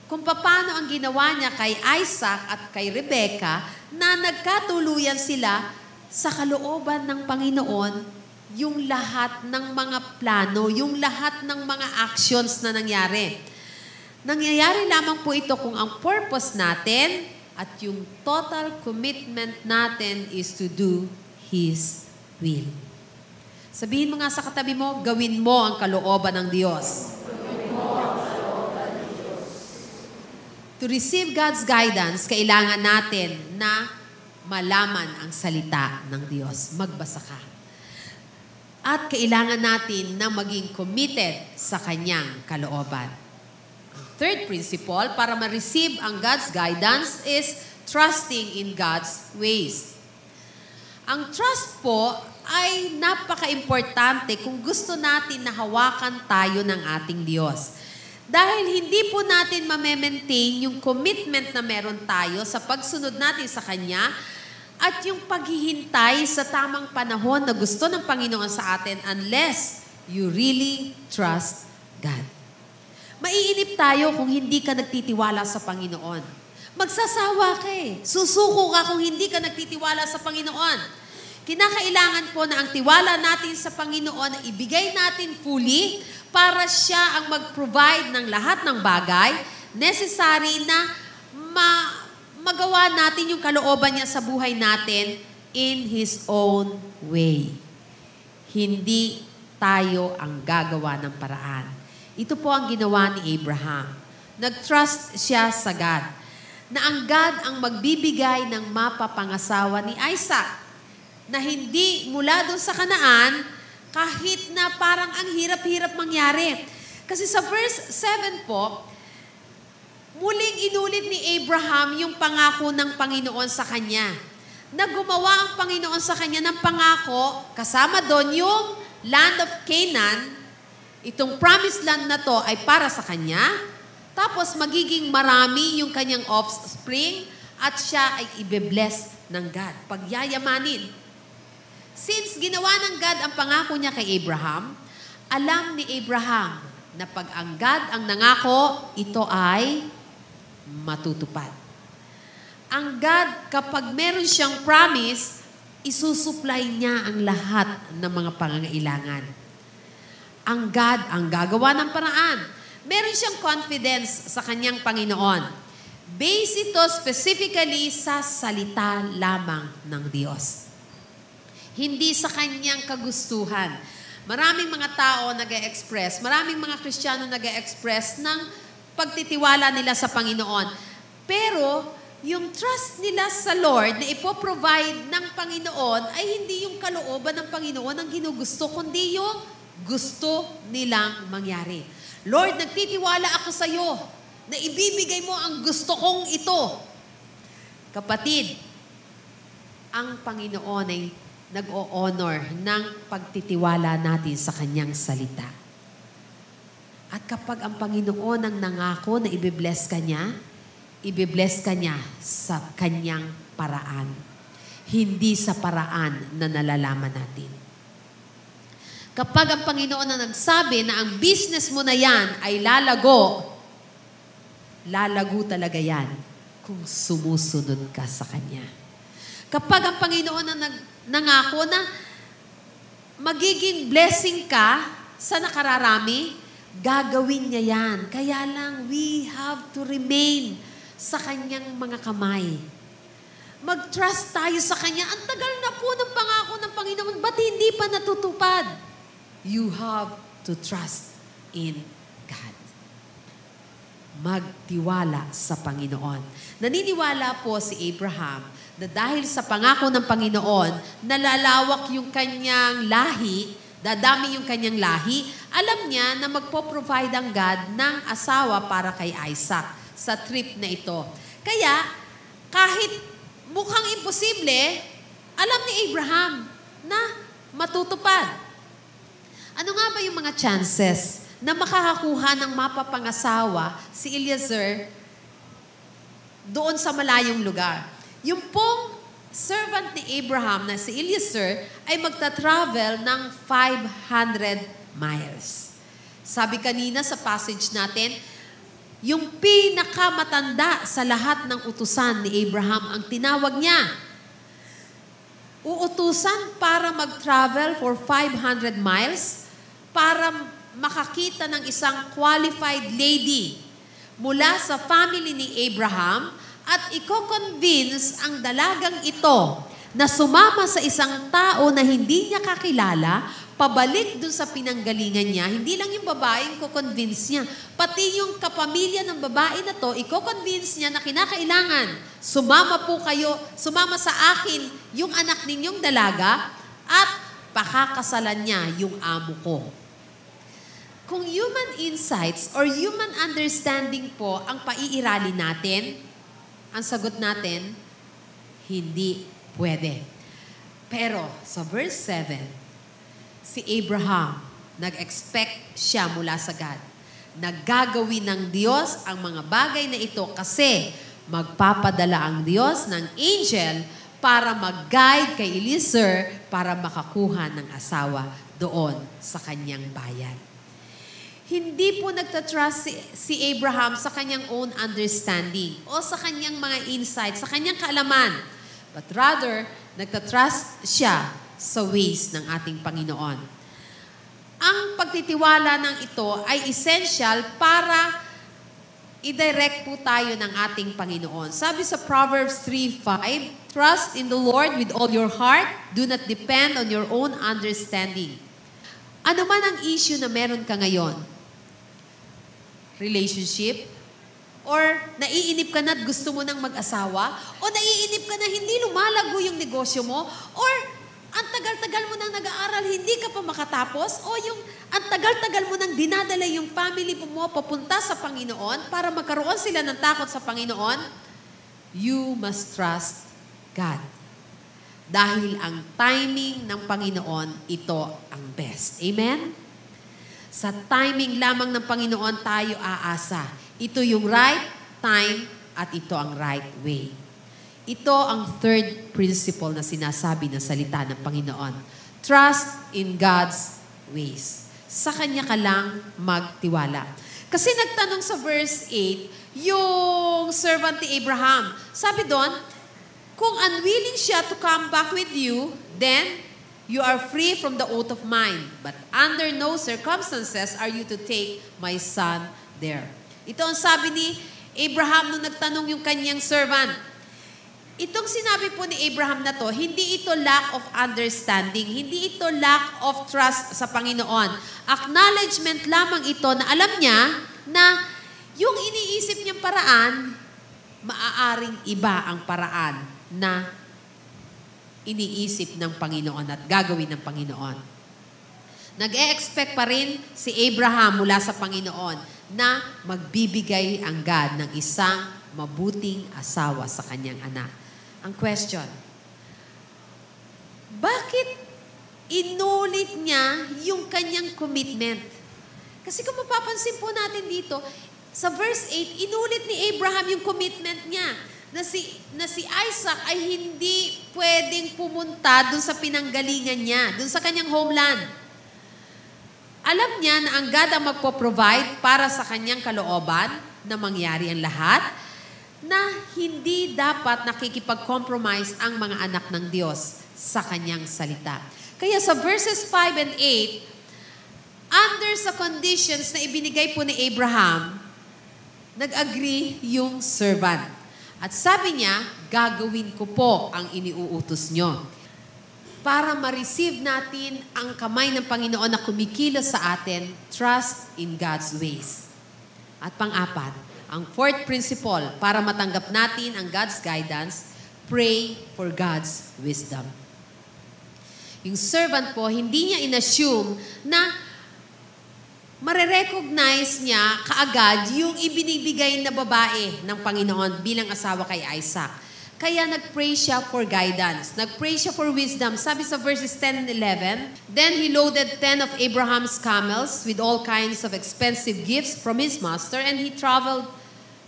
Kung paano ang ginawa niya kay Isaac at kay Rebecca na nagkatuluyan sila sa kalooban ng Panginoon, yung lahat ng mga plano, yung lahat ng mga actions na nangyari. Nangyayari lamang po ito kung ang purpose natin at yung total commitment natin is to do His will. Sabihin mo nga sa katabi mo, gawin mo ang kalooban ng Diyos. To receive God's guidance, kailangan natin na malaman ang salita ng Diyos. Magbasa ka. At kailangan natin na maging committed sa Kanyang kalooban. Third principle, para ma-receive ang God's guidance is trusting in God's ways. Ang trust po ay napaka-importante kung gusto natin na hawakan tayo ng ating Diyos. Dahil hindi po natin ma-maintain yung commitment na meron tayo sa pagsunod natin sa Kanya at yung paghihintay sa tamang panahon na gusto ng Panginoon sa atin unless you really trust God. Maiinip tayo kung hindi ka nagtitiwala sa Panginoon. Magsasawa ka eh. Susuko ka kung hindi ka nagtitiwala sa Panginoon. Kinakailangan po na ang tiwala natin sa Panginoon, ibigay natin fully para siya ang mag-provide ng lahat ng bagay necessary na magawa natin yung kalooban niya sa buhay natin in His own way. Hindi tayo ang gagawa ng paraan. Ito po ang ginawa ni Abraham. Nag-trust siya sa God na ang God ang magbibigay ng mapapangasawa ni Isaac na hindi mula doon sa Kanaan kahit na parang ang hirap-hirap mangyari. Kasi sa verse 7 po, muling inulit ni Abraham yung pangako ng Panginoon sa kanya. Na gumawa ang Panginoon sa kanya ng pangako, kasama doon yung land of Canaan, itong promised land na to ay para sa kanya, tapos magiging marami yung kanyang offspring at siya ay ibe-bless ng God. Pagyayamanin. Since ginawa ng God ang pangako niya kay Abraham, alam ni Abraham na pag ang God ang nangako, ito ay matutupad. Ang God, kapag meron siyang promise, isusupply niya ang lahat ng mga pangangailangan. Ang God ang gagawa ng paraan. Meron siyang confidence sa kanyang Panginoon. Based ito specifically sa salita lamang ng Diyos. Hindi sa kanyang kagustuhan. Maraming mga tao nag-e-express, maraming mga Kristiyano nag-e-express ng pagtitiwala nila sa Panginoon. Pero yung trust nila sa Lord na ipoprovide ng Panginoon ay hindi yung kalooban ng Panginoon ang ginugusto, kundi yung gusto nilang mangyari. Lord, nagtitiwala ako sa iyo na ibibigay mo ang gusto kong ito. Kapatid, ang Panginoon ay nag-o-honor ng pagtitiwala natin sa Kanyang salita. At kapag ang Panginoon ang nangako na ibibless ka niya sa Kanyang paraan. Hindi sa paraan na nalalaman natin. Kapag ang Panginoon na nagsabi na ang business mo na yan ay lalago talaga yan kung sumusunod ka sa Kanya. Kapag ang Panginoon na nangako na magiging blessing ka sa nakararami, gagawin niya yan. Kaya lang, we have to remain sa Kanyang mga kamay. Mag-trust tayo sa Kanya. Ang tagal na po ng pangako ng Panginoon, ba't hindi pa natutupad? You have to trust in God. Magtiwala sa Panginoon. Naniniwala po si Abraham na dahil sa pangako ng Panginoon, nalalawak yung kanyang lahi, dadami yung kanyang lahi, alam niya na magpo-provide ang God ng asawa para kay Isaac sa trip na ito. Kaya, kahit mukhang imposible, alam ni Abraham na matutupad. Ano nga ba yung mga chances na makakakuha ng mapapangasawa si Eliezer doon sa malayong lugar? Yung pong servant ni Abraham na si Eliezer ay magta-travel ng 500 miles. Sabi kanina sa passage natin, yung pinakamatanda sa lahat ng utusan ni Abraham ang tinawag niya. Uutusan para mag-travel for 500 miles para makakita ng isang qualified lady mula sa family ni Abraham at i-convince ang dalagang ito na sumama sa isang tao na hindi niya kakilala, pabalik dun sa pinanggalingan niya. Hindi lang yung babaeng ko-convince niya, pati yung kapamilya ng babae na to, i-convince niya na kinakailangan, sumama po kayo, sumama sa akin yung anak ninyong dalaga at pakakasalan niya yung amo ko. Kung human insights or human understanding po ang paiirali natin, ang sagot natin, hindi pwede. Pero sa verse 7, si Abraham, nag-expect siya mula sa God. Naggagawin ng Diyos ang mga bagay na ito kasi magpapadala ang Diyos ng angel para mag-guide kay Eliezer para makakuha ng asawa doon sa kanyang bayan. Hindi po nagtatrust si Abraham sa kanyang own understanding o sa kanyang mga insights, sa kanyang kaalaman. But rather, nagtatrust siya sa ways ng ating Panginoon. Ang pagtitiwala ng ito ay essential para i-direct po tayo ng ating Panginoon. Sabi sa Proverbs 3:5, trust in the Lord with all your heart, do not depend on your own understanding. Ano man ang issue na meron ka ngayon, relationship, or naiinip ka na at gusto mo nang mag-asawa, o naiinip ka na hindi lumalago yung negosyo mo, or ang tagal-tagal mo nang nag-aaral, hindi ka pa makatapos, o yung ang tagal-tagal mo nang dinadala yung family mo papunta sa Panginoon para magkaroon sila ng takot sa Panginoon, you must trust God. Dahil ang timing ng Panginoon, ito ang best. Amen? Sa timing lamang ng Panginoon tayo aasa. Ito yung right time at ito ang right way. Ito ang third principle na sinasabi ng salita ng Panginoon. Trust in God's ways. Sa Kanya ka lang magtiwala. Kasi nagtanong sa verse 8, yung servant ni Abraham. Sabi doon, kung unwilling siya to come back with you, then you are free from the oath of mine. But under no circumstances are you to take my son there. Ito ang sabi ni Abraham nung nagtanong yung kanyang servant. Itong sinabi po ni Abraham na to, hindi ito lack of understanding, hindi ito lack of trust sa Panginoon. Acknowledgement lamang ito na alam niya na yung iniisip niyang paraan, maaaring iba ang paraan na iniisip ng Panginoon at gagawin ng Panginoon. Nag-e-expect pa rin si Abraham mula sa Panginoon na magbibigay ang God ng isang mabuting asawa sa kanyang anak. Ang question, bakit inulit niya yung kanyang commitment? Kasi kung mapapansin po natin dito, sa verse 8, inulit ni Abraham yung commitment niya na si Isaac ay hindi pwedeng pumunta dun sa pinanggalingan niya, dun sa kanyang homeland. Alam niya na ang God ang magpo-provide para sa kanyang kalooban na mangyari ang lahat, na hindi dapat nakikipag-compromise ang mga anak ng Diyos sa kanyang salita. Kaya sa verses 5 and 8, under sa conditions na ibinigay po ni Abraham, nag-agree yung servant. At sabi niya, gagawin ko po ang iniuutos nyo. Para ma-receive natin ang kamay ng Panginoon na kumikilos sa atin, trust in God's ways. At pang-apat, ang fourth principle, para matanggap natin ang God's guidance, pray for God's wisdom. Yung servant po, hindi niya inassume na marirecognize niya kaagad yung ibinibigay na babae ng Panginoon bilang asawa kay Isaac. Kaya nag-pray siya for guidance. Nag-pray siya for wisdom. Sabi sa verses 10 and 11, then he loaded 10 of Abraham's camels with all kinds of expensive gifts from his master, and he traveled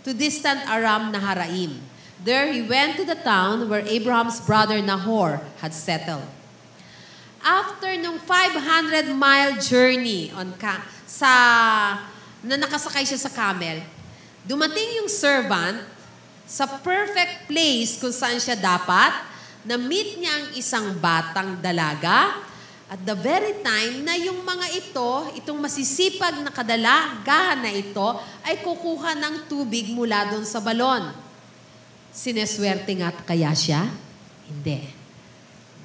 to distant Aram Naharaim. There he went to the town where Abraham's brother Nahor had settled. After nung 500-mile journey na nakasakay siya sa camel, dumating yung servant sa perfect place kung saan siya dapat, na-meet niya ang isang batang dalaga at the very time na yung mga itong masisipag na kadalagahan na ito, ay kukuha ng tubig mula doon sa balon. Sineswerte nga kaya siya? Hindi.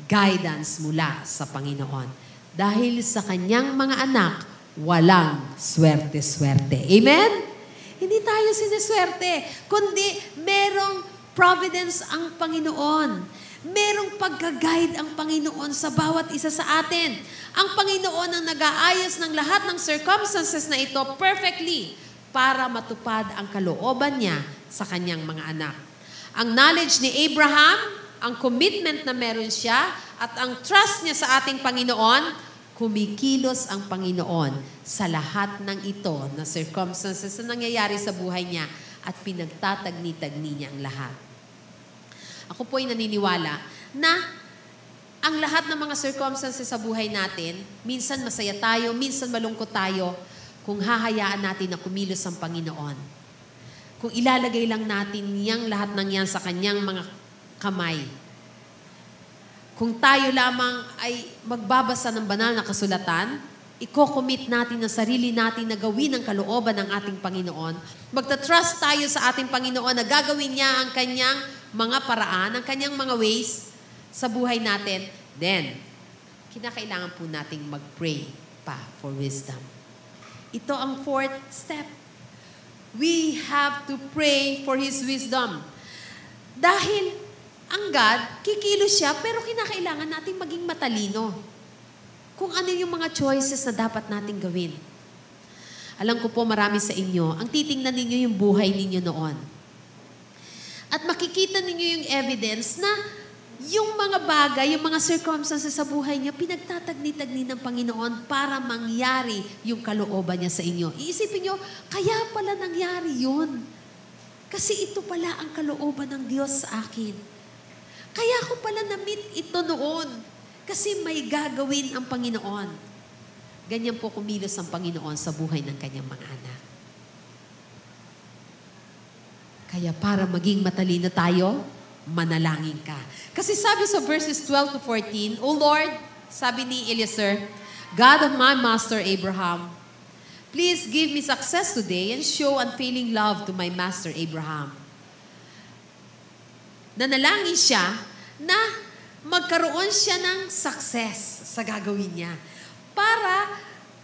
Guidance mula sa Panginoon. Dahil sa kanyang mga anak, walang swerte-swerte. Amen? Hindi tayo sineswerte, kundi merong providence ang Panginoon. Merong pagka-guide ang Panginoon sa bawat isa sa atin. Ang Panginoon ang nag-aayos ng lahat ng circumstances na ito perfectly para matupad ang kalooban niya sa kanyang mga anak. Ang knowledge ni Abraham ang commitment na meron siya, at ang trust niya sa ating Panginoon, kumikilos ang Panginoon sa lahat ng ito na circumstances na nangyayari sa buhay niya at pinagtatagni-tagni niya ang lahat. Ako po ay naniniwala na ang lahat ng mga circumstances sa buhay natin, minsan masaya tayo, minsan malungkot tayo, kung hahayaan natin na kumilos ang Panginoon. Kung ilalagay lang natin yang lahat ng yan sa kanyang mga kamay. Kung tayo lamang ay magbabasa ng banal na kasulatan, i-commit natin ang sarili natin na gawin ang kalooban ng ating Panginoon. Magta-trust tayo sa ating Panginoon na gagawin niya ang kanyang mga paraan, ang kanyang mga ways sa buhay natin. Then, kinakailangan po nating mag-pray pa for wisdom. Ito ang fourth step. We have to pray for His wisdom. Dahil ang God, kikilos siya, pero kinakailangan nating maging matalino. Kung ano yung mga choices na dapat nating gawin. Alam ko po marami sa inyo, ang titingnan ninyo yung buhay ninyo noon. At makikita ninyo yung evidence na yung mga bagay, yung mga circumstances sa buhay niya, pinagtatagni-tagni ng Panginoon para mangyari yung kalooban niya sa inyo. Iisipin niyo, kaya pala nangyari yun. Kasi ito pala ang kalooban ng Diyos sa akin. Kaya ko pala na-meet ito noon. Kasi may gagawin ang Panginoon. Ganyan po kumilos ang Panginoon sa buhay ng kanyang mga anak. Kaya para maging matalino tayo, manalangin ka. Kasi sabi sa verses 12 to 14, O Lord, sabi ni Eliezer, God of my master Abraham, please give me success today and show unfailing love to my master Abraham. Nanalangin siya na magkaroon siya ng success sa gagawin niya para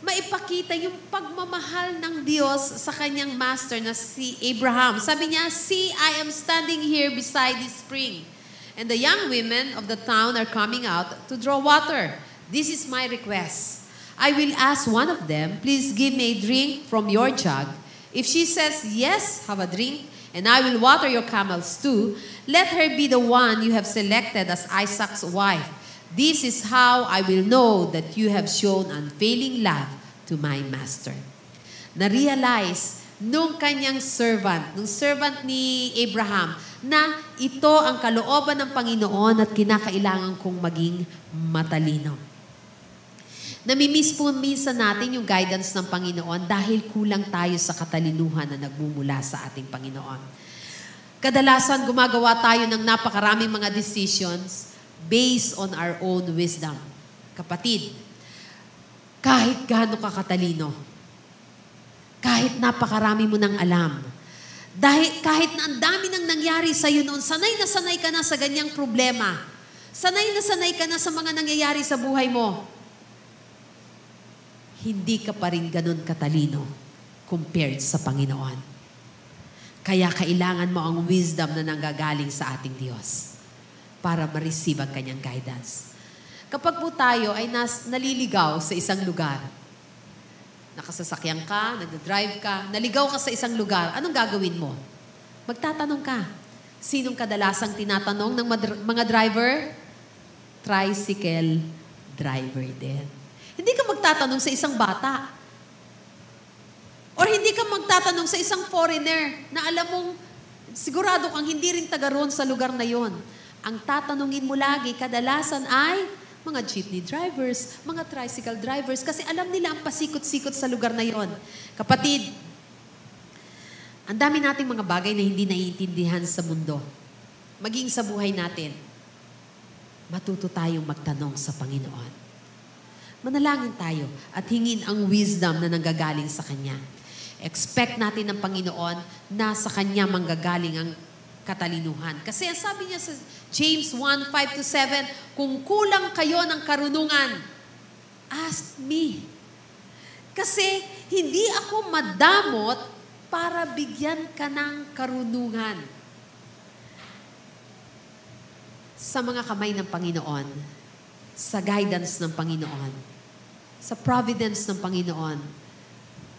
maipakita yung pagmamahal ng Diyos sa kanyang master na si Abraham. Sabi niya, See, I am standing here beside this spring, and the young women of the town are coming out to draw water. This is my request. I will ask one of them, please give me a drink from your jug. If she says, yes, have a drink, and I will water your camels too, let her be the one you have selected as Isaac's wife. This is how I will know that you have shown unfailing love to my master. Na-realize nung kanyang servant, nung servant ni Abraham, na ito ang kalooban ng Panginoon at kinakailangan kong maging matalino. Namimiss po minsan natin yung guidance ng Panginoon dahil kulang tayo sa katalinuhan na nagmumula sa ating Panginoon. Kadalasan gumagawa tayo ng napakaraming mga decisions based on our own wisdom. Kapatid, kahit gaano ka katalino, kahit napakarami mo nang alam, dahil kahit na ang dami nang nangyari sa iyo noon, sanay na sanay ka na sa ganyang problema, sanay ka na sa mga nangyayari sa buhay mo, hindi ka pa rin ganun katalino compared sa Panginoon. Kaya kailangan mo ang wisdom na nanggagaling sa ating Diyos para ma-receive ang kanyang guidance. Kapag po tayo ay naliligaw sa isang lugar, nakasasakyan ka, nagdadrive ka, naligaw ka sa isang lugar, anong gagawin mo? Magtatanong ka. Sinong kadalasang tinatanong ng mga driver? Tricycle driver din. Hindi ka magtatanong sa isang bata. Or hindi ka magtatanong sa isang foreigner na alam mong sigurado kang hindi rin taga roon sa lugar na yon. Ang tatanungin mo lagi, kadalasan ay mga jeepney drivers, mga tricycle drivers, kasi alam nila ang pasikot-sikot sa lugar na yon. Kapatid, ang dami nating mga bagay na hindi naiintindihan sa mundo. Maging sa buhay natin, matuto tayong magtanong sa Panginoon. Manalangin tayo at hingin ang wisdom na nanggagaling sa Kanya. Expect natin ng Panginoon na sa Kanya manggagaling ang katalinuhan. Kasi sabi niya sa James 1:5-7, kung kulang kayo ng karunungan, ask me. Kasi hindi ako madamot para bigyan ka ng karunungan. Sa mga kamay ng Panginoon, sa guidance ng Panginoon, sa providence ng Panginoon,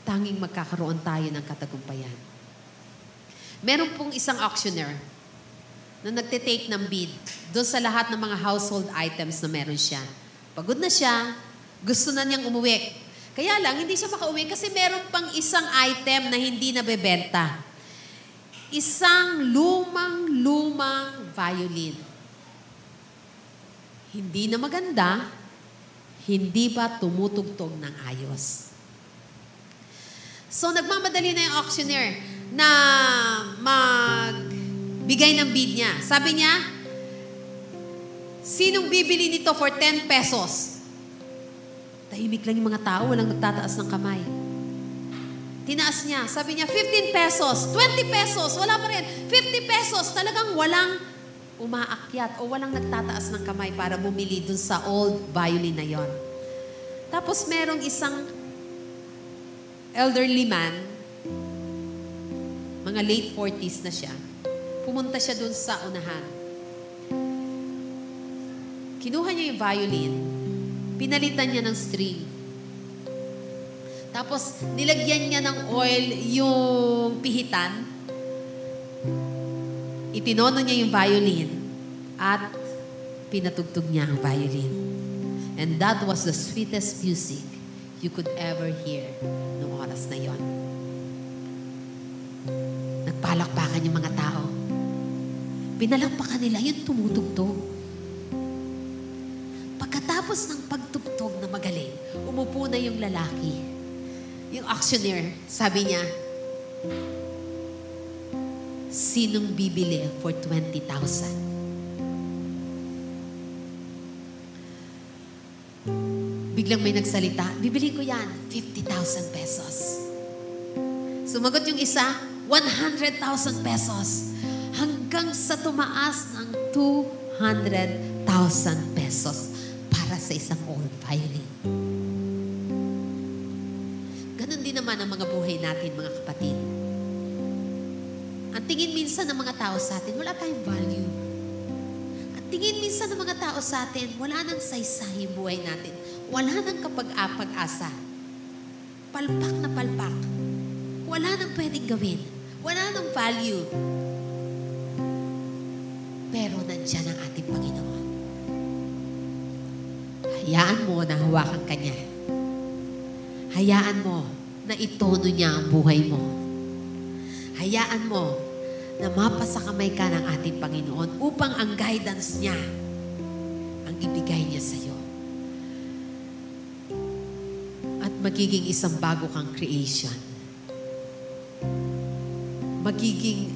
tanging magkakaroon tayo ng katagumpayan. Meron pong isang auctioneer na nagtitake ng bid doon sa lahat ng mga household items na meron siya. Pagod na siya, gusto na niyang umuwi. Kaya lang, hindi siya makauwi kasi meron pang isang item na hindi nabebenta. Isang lumang violin. Hindi na maganda, hindi ba tumutugtog ng ayos. So, nagmamadali na yung auctioneer na magbigay ng bid niya. Sabi niya, sinong bibili nito for 10 pesos? Tahimik lang yung mga tao, walang nagtataas ng kamay. Tinaas niya, sabi niya, 15 pesos, 20 pesos, wala pa rin, 50 pesos, talagang walang umaakyat o walang nagtataas ng kamay para bumili dun sa old violin na yon. Tapos merong isang elderly man, mga late 40s na siya, pumunta siya dun sa unahan. Kinuha niya yung violin, pinalitan niya ng string. Tapos nilagyan niya ng oil yung pihitan. Itinono niya yung violin at pinatugtog niya ang violin. And that was the sweetest music you could ever hear noong oras na yon. Nagpalakpakan yung mga tao. Pinalakpakan nila yung tumutugtog. Pagkatapos ng pagtugtog na magaling, umupo na yung lalaki. Yung auctioneer, sabi niya, sinong bibili for 20,000? Biglang may nagsalita, bibili ko yan, 50,000 pesos. Sumagot yung isa, 100,000 pesos. Hanggang sa tumaas ng 200,000 pesos para sa isang old violin. Ganon din naman ang mga buhay natin, mga kapatid. Ang tingin minsan ng mga tao sa atin, wala tayong value. Ang tingin minsan ng mga tao sa atin, wala nang saysay buhay natin. Wala nang kapag-asa. Palpak na palpak. Wala nang pwedeng gawin. Wala nang value. Pero nandiyan ang ating Panginoon. Hayaan mo na hawakan ka niya. Hayaan mo na itono niya ang buhay mo. Hayaan mo na mapasakamay ka ng ating Panginoon upang ang guidance niya ang ibigay niya sa iyo. At magiging isang bago kang creation. Magiging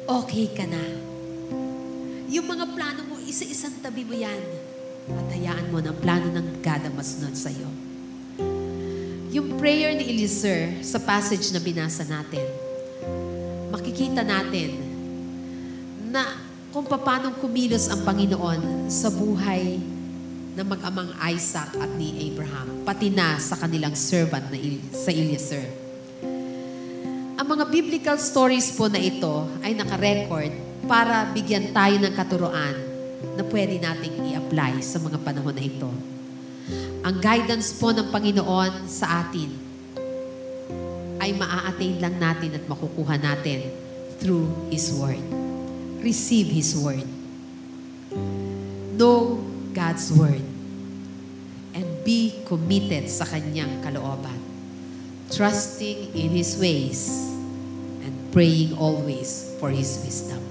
okay ka na. Yung mga plano mo, isa-isang tabi mo yan. At hayaan mo na ang plano ng God ang masunod sa iyo. Yung prayer ni Eliezer sa passage na binasa natin, makikita natin na kung paano kumilos ang Panginoon sa buhay ng mag-amang Isaac at ni Abraham, pati na sa kanilang servant na sa Eliezer. Ang mga biblical stories po na ito ay nakarecord para bigyan tayo ng katuroan na pwede nating i-apply sa mga panahon na ito. Ang guidance po ng Panginoon sa atin ay maa-attain lang natin at makukuha natin through His Word. Receive His Word. Know God's Word. And be committed sa Kanyang kalooban. Trusting in His ways and praying always for His wisdom.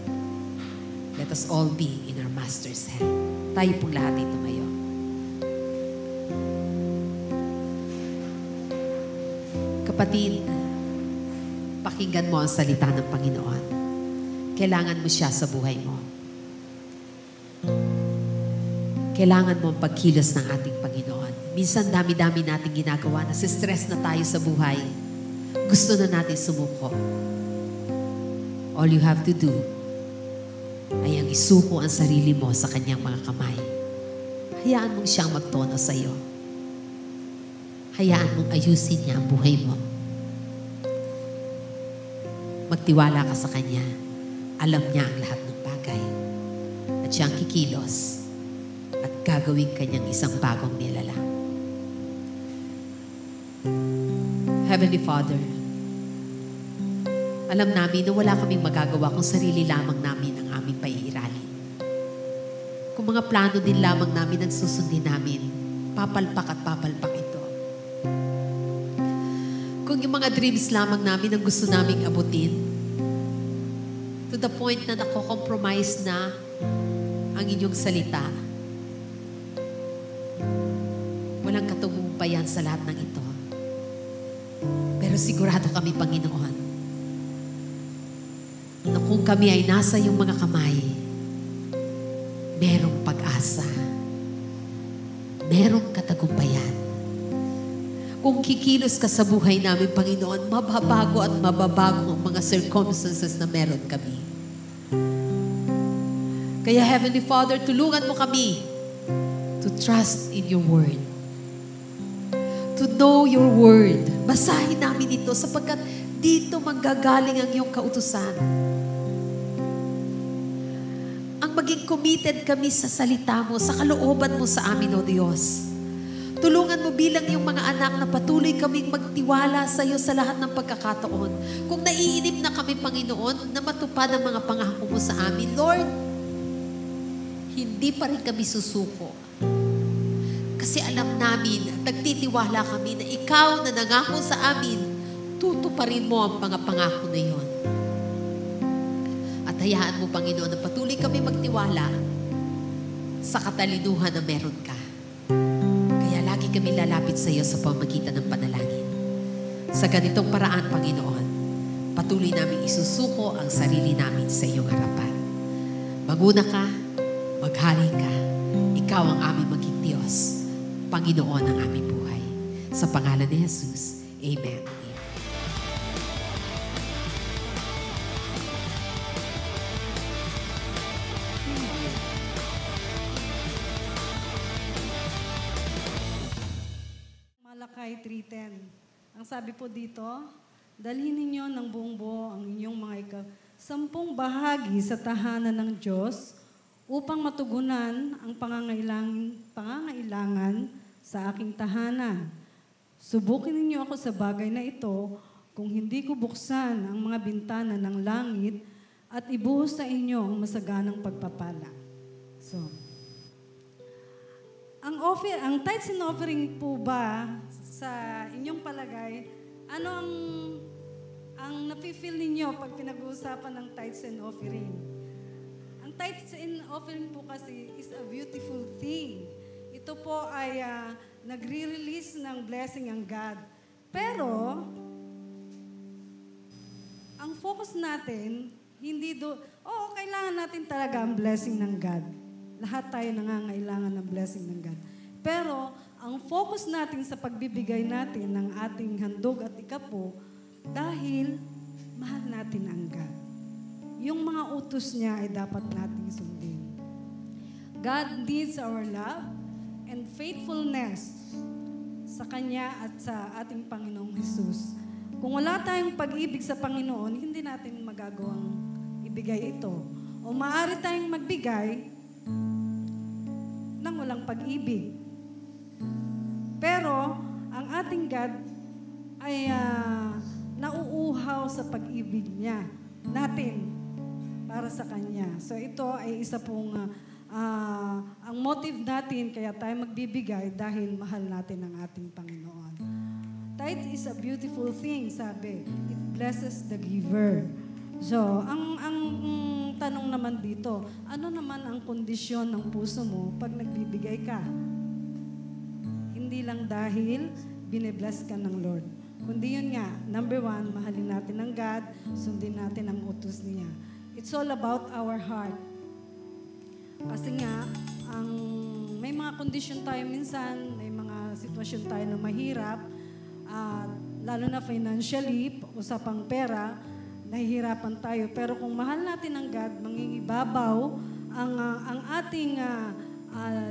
Let us all be in our Master's hand. Tayo pong lahat ito ngayon. Kapatid, pakinggan mo ang salita ng Panginoon. Kailangan mo siya sa buhay mo. Kailangan mo ang pagkilos ng ating Panginoon. Minsan dami-dami nating ginagawa, nasi-stress na tayo sa buhay. Gusto na natin sumuko. All you have to do ay ang isuko ang sarili mo sa kanyang mga kamay. Hayaan mong siyang magtono sa iyo. Hayaan mong ayusin niya ang buhay mo. Magtiwala ka sa Kanya. Alam niya ang lahat ng bagay. At siyang kikilos at gagawin Kanyang isang bagong nilalang. Heavenly Father, Alam namin na wala kaming magagawa kung sarili lamang namin ang aming paiiralin. Kung mga plano din lamang namin ang susundin namin, papalpak at papalpak ito. Kung yung mga dreams lamang namin ang gusto naming abutin, to the point na nako-compromise na ang inyong salita, walang katagumpayan sa lahat ng ito. Pero sigurado kami, Panginoon, na kung kami ay nasa iyong mga kamay, merong pag-asa. Merong katagumpayan. Kung kikilos ka sa buhay namin, Panginoon, mababago at mababago ang mga circumstances na meron kami. Kaya Heavenly Father, tulungan mo kami to trust in your word. To know your word. Basahin namin ito sapagkat dito manggagaling ang iyong kautusan. Ang maging committed kami sa salita mo, sa kalooban mo sa amin, O Diyos. Tulungan mo bilang yung mga anak na patuloy kaming magtiwala sa iyo sa lahat ng pagkakataon. Kung naiinip na kami, Panginoon, na matupad ang mga pangako mo sa amin, Lord, hindi pa rin kami susuko. Kasi alam namin at nagtitiwala kami na ikaw na nangako sa amin, tutuparin mo ang mga pangako na iyon. At hayaan mo, Panginoon, na patuloy kami magtiwala sa katalinuhan na meron ka. Kaya lagi kami lalapit sa iyo sa pamagitan ng panalangin. Sa ganitong paraan, Panginoon, patuloy namin isusuko ang sarili namin sa iyong harapan. Maguna ka, maghari ka. Ikaw ang aming maging Diyos. Panginoon ang aming buhay. Sa pangalan ni Jesus, Amen. Malakay 3:10. Ang sabi po dito, dalhin ninyo ng buong buo ang inyong mga 10 bahagi sa tahanan ng Diyos upang matugunan ang pangangailangan sa aking tahanan. Subukin ninyo ako sa bagay na ito kung hindi ko buksan ang mga bintana ng langit at ibuhos sa inyo ang masaganang pagpapala. So, ang tithes and offering po ba sa inyong palagay, ano ang nafe-feel ninyo pag pinag-uusapan ng tithes and offering? Ang tithes and offering po kasi is a beautiful thing. Ito po ay nagre-release ng blessing ang God. Pero, ang focus natin, kailangan natin talaga ang blessing ng God. Lahat tayo nangangailangan ng blessing ng God. Pero, ang focus natin sa pagbibigay natin ng ating handog at ikapo, dahil mahal natin ang God. Yung mga utos niya ay dapat nating sundin. God needs our love and faithfulness sa Kanya at sa ating Panginoong Jesus. Kung wala tayong pag-ibig sa Panginoon, hindi natin magagawang ibigay ito. O maaari tayong magbigay ng walang pag-ibig. Pero, ang ating God ay nauuhaw sa pag-ibig niya natin para sa Kanya. So ito ay isa pong ang motive natin kaya tayo magbibigay dahil mahal natin ang ating Panginoon. Tithe is a beautiful thing, sabi. It blesses the giver. So, ang tanong naman dito, ano naman ang kondisyon ng puso mo pag nagbibigay ka? Hindi lang dahil binibless ka ng Lord. Kundi yun nga, number 1, mahalin natin ang God, sundin natin ang utos niya. It's all about our heart. Kasi nga, may mga kondisyon tayo minsan, may mga sitwasyon tayo na mahirap, lalo na financially, usapang pera, nahihirapan tayo. Pero kung mahal natin ang God, mangingibabaw ang ating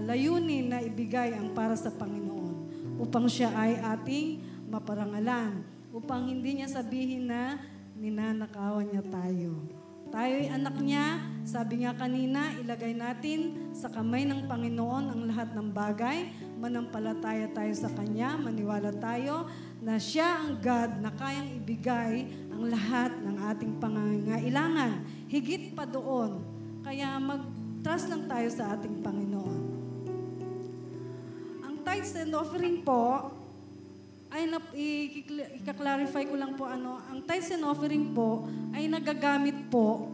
layunin na ibigay ang para sa Panginoon upang siya ay ating maparangalan. Upang hindi niya sabihin na ninanakawan niya tayo. Tayo'y anak niya, sabi nga kanina, ilagay natin sa kamay ng Panginoon ang lahat ng bagay manampalataya tayo sa Kanya, maniwala tayo na siya ang God na kayang ibigay ang lahat ng ating pangangailangan. Higit pa doon. Kaya mag-trust lang tayo sa ating Panginoon. Ang tithes and offering po, ay ika-clarify ko lang po ang tithes and offering po ay nagagamit po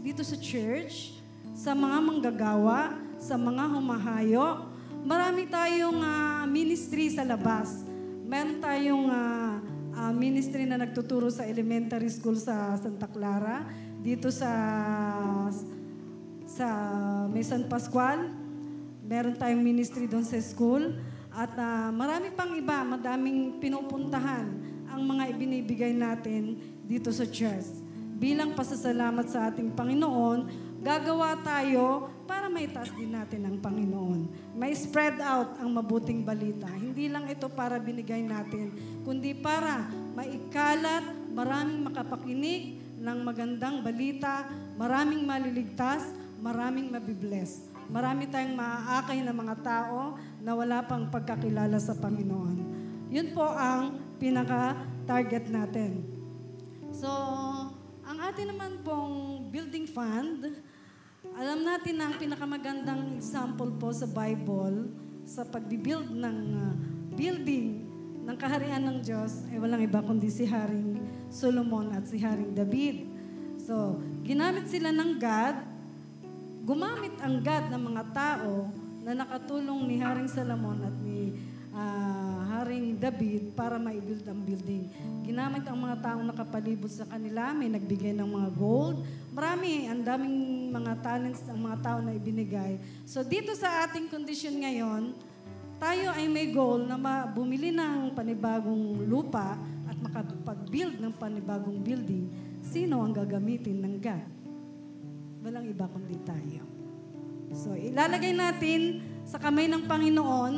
dito sa church, sa mga manggagawa, sa mga humahayo. Marami tayong ministry sa labas. Meron tayong ministry na nagtuturo sa elementary school sa Santa Clara, dito sa may San Pascual. Meron tayong ministry doon sa school. At marami pang iba, madaming pinupuntahan ang mga ibinibigay natin dito sa church. Bilang pasasalamat sa ating Panginoon, gagawa tayo para maitaas din natin ang Panginoon. May spread out ang mabuting balita. Hindi lang ito para binigay natin, kundi para maikalat, maraming makapakinig ng magandang balita, maraming maliligtas, maraming mabibless. Marami tayong maaakay na mga tao na wala pang pagkakilala sa Panginoon. Yun po ang pinaka-target natin. So, ang atin naman pong building fund, alam natin na ang pinakamagandang example po sa Bible sa pagbibuild ng building ng kaharian ng Diyos ay walang iba kundi si Haring Solomon at si Haring David. So, ginamit sila ng God. Gumamit ang God ng mga tao na nakatulong ni Haring Solomon at ni Haring David para ma-build ang building. Ginamit ang mga taong nakapalibot sa kanila, may nagbigay ng mga gold. Marami, ang daming mga talents ang mga tao na ibinigay. So dito sa ating kondisyon ngayon, tayo ay may goal na bumili ng panibagong lupa at makapag-build ng panibagong building. Sino ang gagamitin ng God? Walang iba kundi tayo. So, ilalagay natin sa kamay ng Panginoon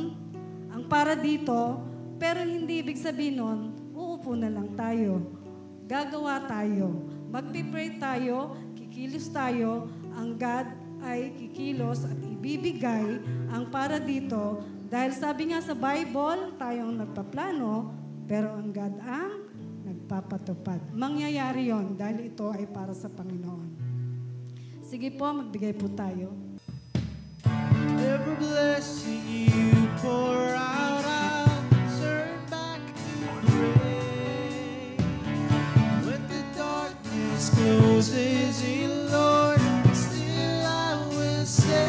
ang para dito, pero hindi ibig sabihin nun, uupo na lang tayo. Gagawa tayo. Magpipray tayo, kikilos tayo, ang God ay kikilos at ibibigay ang para dito. Dahil sabi nga sa Bible, tayo ang nagpaplano, pero ang God ang nagpapatupad. Mangyayari yon dahil ito ay para sa Panginoon. Sige po, magbigay po tayo. Every blessing you pour out, I'll turn back to praise. When the darkness closes in, Lord, still I will say,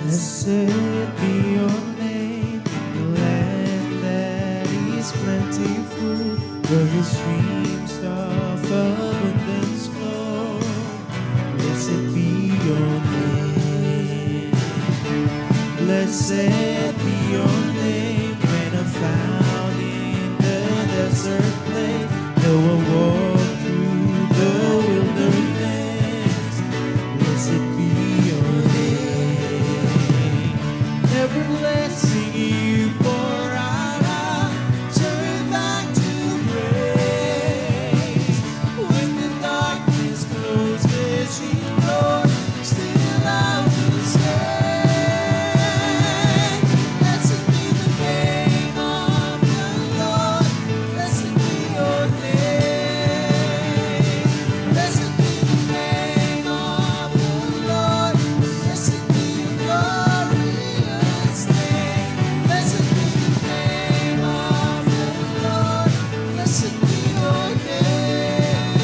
blessed be your name in the land that is plentiful, where the streams of abundance flow. Blessed be your name. Blessed be your name when I'm found in the desert place. Though I walk through the wilderness, blessed be your name. Every blessing you pour out, I'll turn back to praise. When the darkness closes in, Lord, still I will say, blessed be the name of the Lord. Blessed be your name. Blessed be the name of the Lord. Blessed be your glorious name. Blessed be the name of the Lord. Blessed be your name.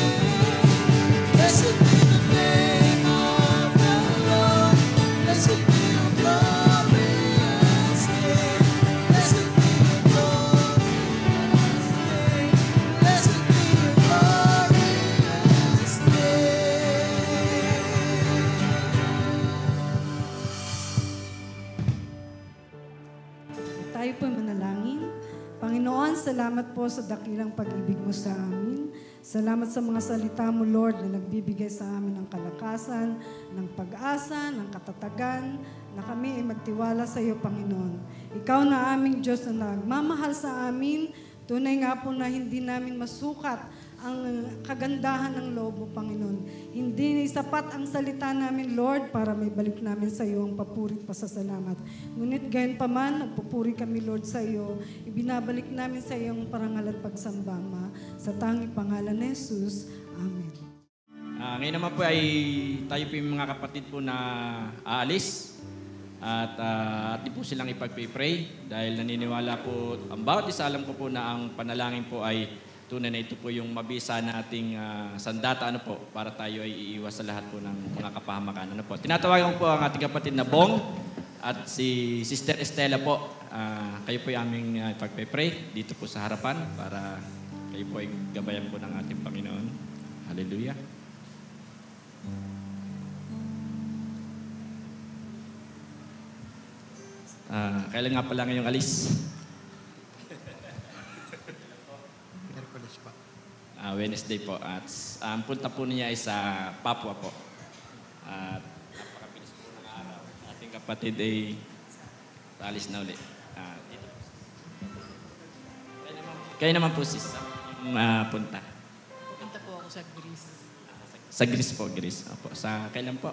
Blessed be the name of the Lord. Blessed be your glorious name. Blessed be your glorious name. Blessed be your glorious name. Tayo po manalangin. Panginoon, salamat po sa dakilang pag-ibig mo sa amin. Salamat sa mga salita mo, Lord, na nagbibigay sa amin ng kalakasan, ng pag-asa, ng katatagan, na kami ay magtiwala sa iyo, Panginoon. Ikaw na aming Diyos na nagmamahal sa amin. Tunay nga po na hindi namin masukat ang kagandahan ng loob mo, Panginoon. Hindi sapat ang salita namin, Lord, para may balik namin sa iyo ang papuri at pasasalamat. Ngunit gayon pa man, nagpupuri kami, Lord, sa iyo. Ibinabalik namin sa iyo ang parangal at pagsamba, Ma. Sa tanging pangalan ni Jesus. Amen. Ngayon naman po ay tayo po yung mga kapatid po na aalis. At di po silang ipag-pray dahil naniniwala po, ang bawat isa alam ko po na ang panalangin po ay tunay na ito po yung mabisa nating sandata para tayo ay iiwas sa lahat po ng mga kapahamakan. Tinatawagan ko po ang ating kapatid na Bong at si Sister Estela po. Kayo po yung aming ipag-pray dito po sa harapan para kayo po ay gabayan po ng ating Panginoon. Hallelujah. Kailan nga pala ngayong alis? Merkules pa. Wednesday po. At ang punta po niya ay sa Papua po. At napakabilis po ng araw. Ating kapatid ay alis na uli. Dito. Kayo naman po sis. Punta. Pupunta po ako sa Greece. Sa Greece po, Greece. Opo. Sa kailan po?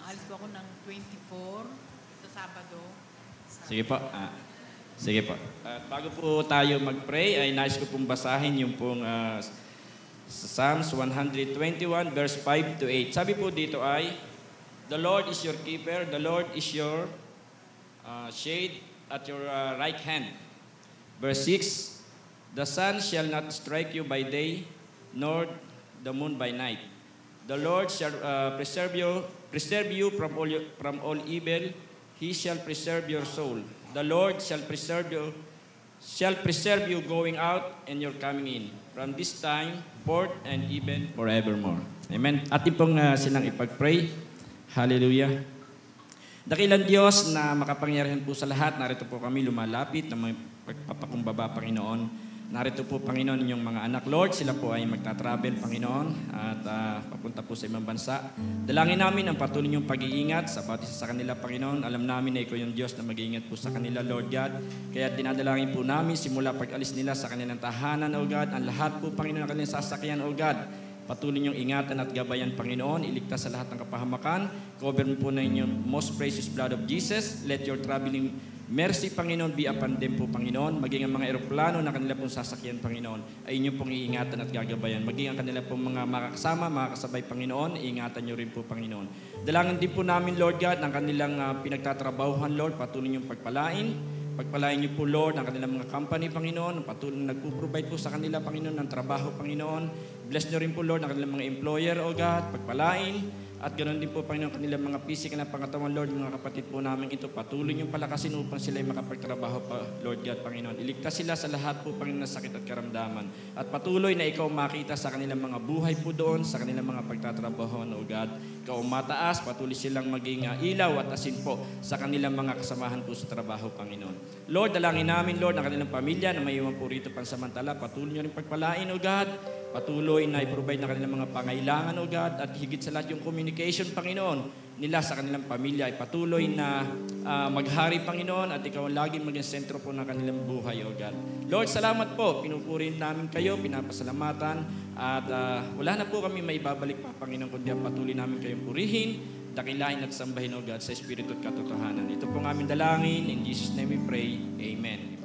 Alis po ako ng 24 sa Sabado. Sige po. Sige po. At bago po tayo mag-pray, ay nais ko pong basahin yung pong Psalms 121 verse 5 to 8. Sabi po dito ay, the Lord is your keeper, the Lord is your shade at your right hand. Verse 6, the sun shall not strike you by day, nor the moon by night. The Lord shall preserve you from all evil. He shall preserve your soul. The Lord shall preserve you going out and your coming in, from this time forth and even forevermore. Amen. Atin pong silang ipag-pray. Hallelujah. Dakilang Diyos na makapangyarihan po sa lahat, narito po kami lumalapit na may pagpapakumbaba, Panginoon. Narito po, Panginoon, inyong mga anak. Lord, sila po ay magta-travel, Panginoon, at papunta po sa ibang bansa. Dalangin namin ang patuloy niyong pag-iingat sa bawat isa sa kanila, Panginoon. Alam namin na Ikaw yung Diyos na mag-iingat po sa kanila, Lord God. Kaya dinadalangin po namin simula pag-alis nila sa kanilang tahanan, O God, ang lahat po, Panginoon, ng kanilang sasakyan, O God. Patuloy niyong ingatan at gabayan, Panginoon. Iligtas sa lahat ng kapahamakan. Cover mo po na inyong most precious blood of Jesus. Let your traveling mercy, Panginoon, be upon them po, Panginoon. Maging ang mga eroplano na kanila pong sasakyan, Panginoon, ay inyo pong iingatan at gagabayan. Maging ang kanila pong mga makakasama, makakasabay, Panginoon, iingatan nyo rin po, Panginoon. Dalangin din po namin, Lord God, ang kanilang pinagtatrabahuhan, Lord. Patuloy niyong pagpalain. Pagpalain niyo po, Lord, ang kanilang mga company, Panginoon. Patuloy na nagpo-provide po sa kanila, Panginoon, ng trabaho, Panginoon. Bless niyo rin po, Lord, ang kanilang mga employer, O God. Pagpalain. At ganoon din po, Panginoon, kanilang mga physical na pangatawan, Lord, mga kapatid po namin ito. Patuloy niyong palakasin upang sila ay makapagtrabaho pa, Lord God, Panginoon. Iligtas sila sa lahat po, Panginoon, na sakit at karamdaman. At patuloy na Ikaw makita sa kanilang mga buhay po doon, sa kanilang mga pagtatrabaho, O God. Ikaw mataas, patuloy silang maging ilaw at asin po sa kanilang mga kasamahan po sa trabaho, Panginoon. Lord, dalangin namin, Lord, ang kanilang pamilya na may iwan po rito pansamantala. Patuloy niyo rin pagpalain, O God. Patuloy na i-provide ng kanilang mga pangailangan, O God, at higit sa lahat yung communication, Panginoon, nila sa kanilang pamilya ay patuloy na maghari, Panginoon, at Ikaw ang laging maging sentro po ng kanilang buhay, O God. Lord, salamat po. Pinupuri namin kayo, pinapasalamatan, at wala na po kami maibabalik pa, Panginoon, kundi ang patuloy namin kayong purihin, dakilain at sambahin, O God, sa Espiritu at katotohanan. Ito po ang aming dalangin. In Jesus' name we pray. Amen.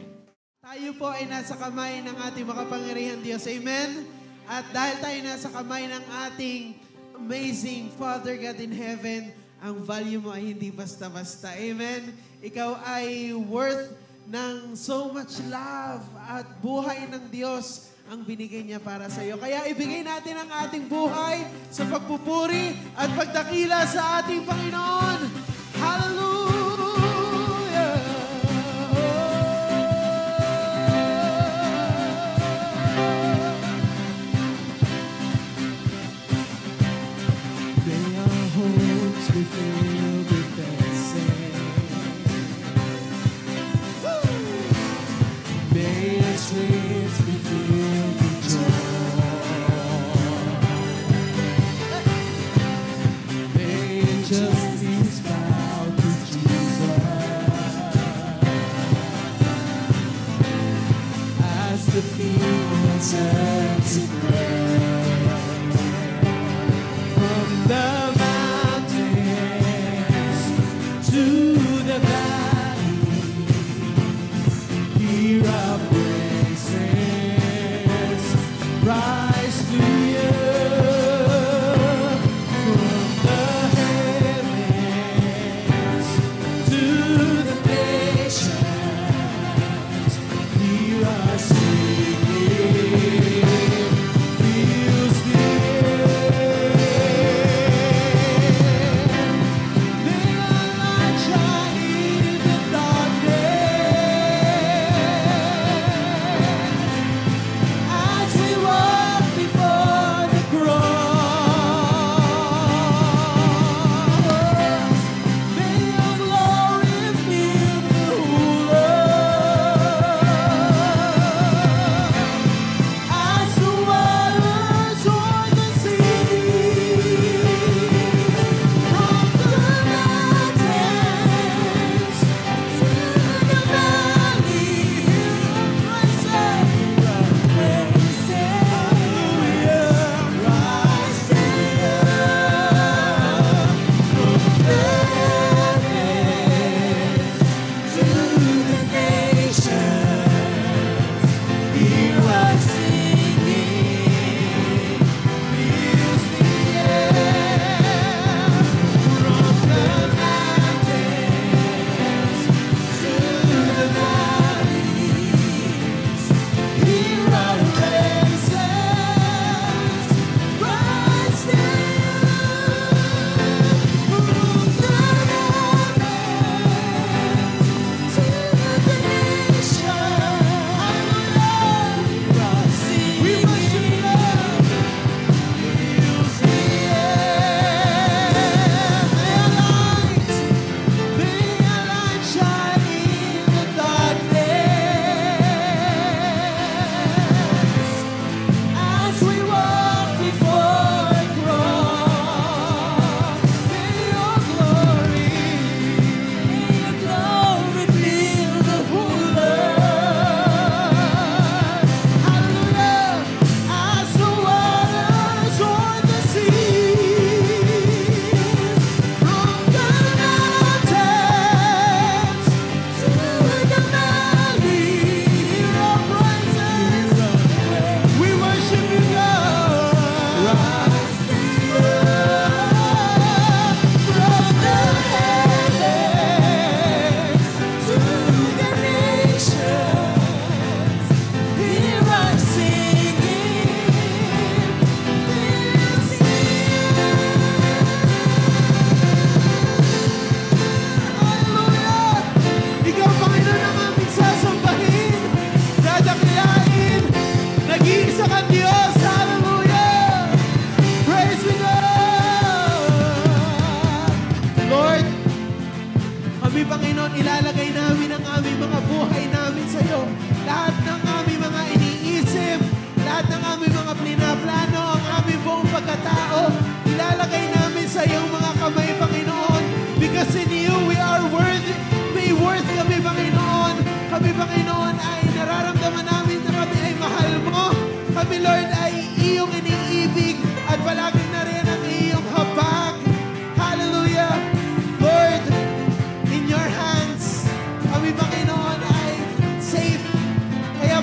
Tayo po ay nasa kamay ng ating makapangyarihan Diyos. Amen? At dahil tayo nasa kamay ng ating amazing Father God in heaven, ang value mo ay hindi basta-basta. Amen? Ikaw ay worth ng so much love at buhay ng Diyos ang binigay niya para sa iyo. Kaya ibigay natin ang ating buhay sa pagpupuri at pagdakila sa ating Panginoon. Hallelujah! Filled with dancing. May our streets be filled with joy. righteousness bow to Jesus. As the people turn to pray, from the mountains to the valley, hear our praises rise to you. From the heavens to the nations, hear our singing, fills the air. They are light shining in the darkness as we walk before the cross. May your glory fill the whole earth as the waters o'er the seas. From the mountains to the valley, Panginoon, ilalagay namin ang aming mga buhay namin sa iyo. Lahat ng aming mga iniisip, lahat ng aming mga plano, ang aming buong pagkatao, ilalagay namin sa iyong mga kamay, Panginoon. Because in you, we are worthy. May worth kami, Panginoon. Kami, Panginoon, ay nararamdaman namin na kami ay mahal mo. Kami, Lord, ay iyong iniibig at palaging na rin ang iyong habag. Hallelujah. Lord, in your hands, kami, Panginoon, ay safe. Kaya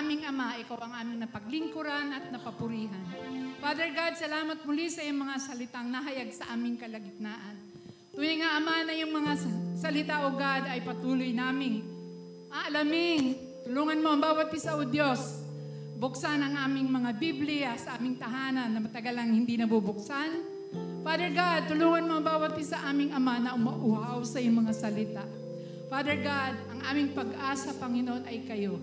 aming Ama, Ikaw ang aming napaglingkuran at napapurihan. Father God, salamat muli sa iyong mga salitang nahayag sa aming kalagitnaan. Tuwing nga, Ama, na yung mga salita, O God, ay patuloy naming aalamin. Tulungan mo ang bawat isa, O Diyos. Buksan ang aming mga Biblia sa aming tahanan na matagal lang hindi nabubuksan. Father God, tulungan mo ang bawat isa aming Ama na umauhaw sa iyong mga salita. Father God, ang aming pag-asa, Panginoon, ay kayo.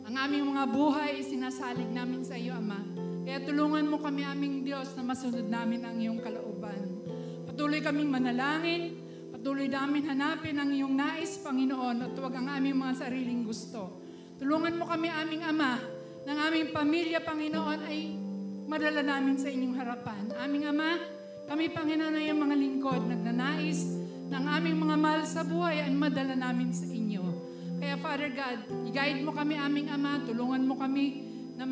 Ang aming mga buhay, sinasalig namin sa iyo, Ama. Kaya tulungan mo kami, aming Diyos, na masunod namin ang iyong kalooban. Patuloy kaming manalangin, patuloy namin hanapin ang iyong nais, Panginoon, at huwag ang aming mga sariling gusto. Tulungan mo kami, aming Ama, ng aming pamilya, Panginoon, ay madala namin sa inyong harapan. Aming Ama, kami, Panginoon, ay yung mga lingkod, nagnanais ng aming mga mahal sa buhay ay madala namin sa inyo. Kaya, Father God, i-guide mo kami, aming Ama, tulungan mo kami na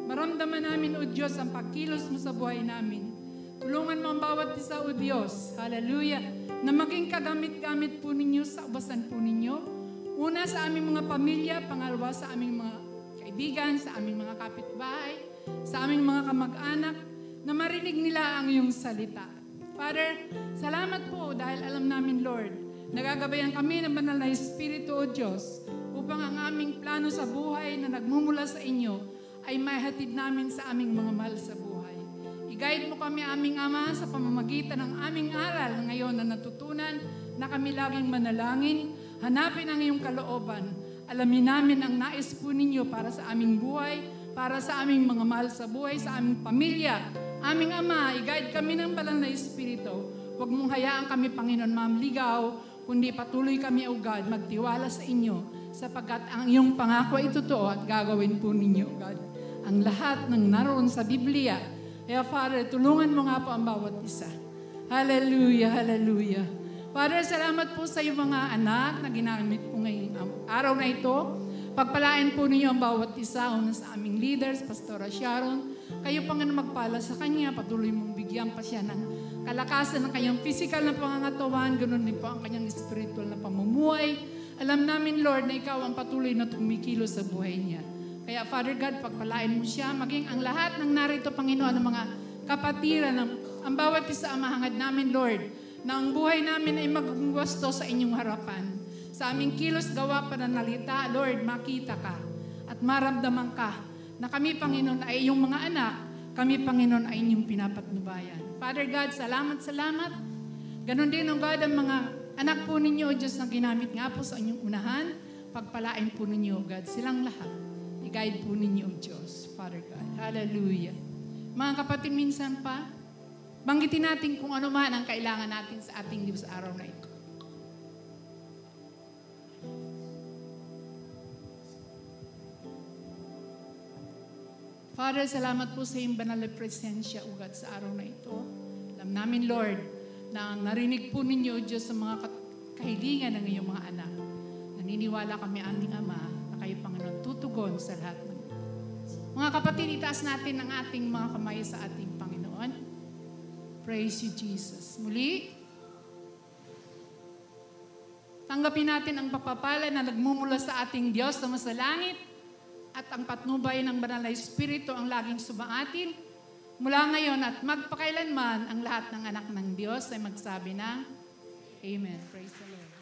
maramdaman namin, O Diyos, ang pagkilos mo sa buhay namin. Tulungan mo ang bawat isa, O Diyos, hallelujah, na maging kagamit-gamit po ninyo sa ubasan po ninyo. Una, sa aming mga pamilya, pangalawa, sa aming mga kaibigan, sa aming mga kapitbahay, sa aming mga kamag-anak, na marinig nila ang iyong salita. Father, salamat po dahil alam namin, Lord, nagagabayan kami ng banal na Espiritu, O Diyos, upang ang aming plano sa buhay na nagmumula sa inyo ay maihatid namin sa aming mga mahal sa buhay. I-guide mo kami, aming Ama, sa pamamagitan ng aming aral ngayon na natutunan na kami laging manalangin, hanapin ang iyong kalooban, alamin namin ang nais po ninyo para sa aming buhay, para sa aming mga mahal sa buhay, sa aming pamilya. Aming Ama, i-guide kami ng banal na Espiritu. Huwag mong hayaan kami, Panginoon, mamligaw, kundi patuloy kami, O God, magtiwala sa inyo, sapagkat ang iyong pangako ay totoo at gagawin po ninyo, O God, ang lahat ng naroon sa Biblia. Kaya, Father, tulungan mo nga po ang bawat isa. Hallelujah, hallelujah. Father, salamat po sa iyong mga anak na ginamit po ngayong araw na ito. Pagpalain po ninyo ang bawat isa, una sa aming leaders, Pastora Sharon. Kayo, Panginoon, magpala sa kanya. Patuloy mong bigyan pa siya ng kalakasan ng kanyang physical na pangangatawan. Ganun din po ang kanyang spiritual na pamumuhay. Alam namin, Lord, na ikaw ang patuloy na tumikilos sa buhay niya. Kaya, Father God, pagpalain mo siya, maging ang lahat ng narito, Panginoon, ng mga kapatiran, ang bawat isa ang mahangad namin, Lord, na ang buhay namin ay magwasto sa inyong harapan. Sa aming kilos, gawa, pananalita, Lord, makita ka at maramdaman ka na kami, Panginoon, ay iyong mga anak, kami, Panginoon, ay inyong pinapatnubayan. Father God, salamat, salamat. Ganon din, O God, ang mga anak po ninyo, O Diyos, na ginamit nga po sa inyong unahan, pagpalain po ninyo, O God, silang lahat. I-guide po ninyo, O Diyos, Father God. Hallelujah. Mga kapatid, minsan pa, banggitin natin kung ano man ang kailangan natin sa ating Diyos araw na ito. Father, salamat po sa iyong banal na presensya, O God, sa araw na ito. Alam namin, Lord, na narinig po ninyo, Diyos, sa mga kahilingan ng iyong mga anak. Naniniwala kami, aming Ama, na kayo, Panginoon, tutugon sa lahat ng mga kapatid, itaas natin ang ating mga kamay sa ating Panginoon. Praise you, Jesus. Muli, tanggapin natin ang pagpapala na nagmumula sa ating Diyos na masalangit at ang patnubay ng banal na Espiritu ang laging sumaatin mula ngayon at magpakailanman ang lahat ng anak ng Diyos ay magsabi na Amen. Praise the Lord.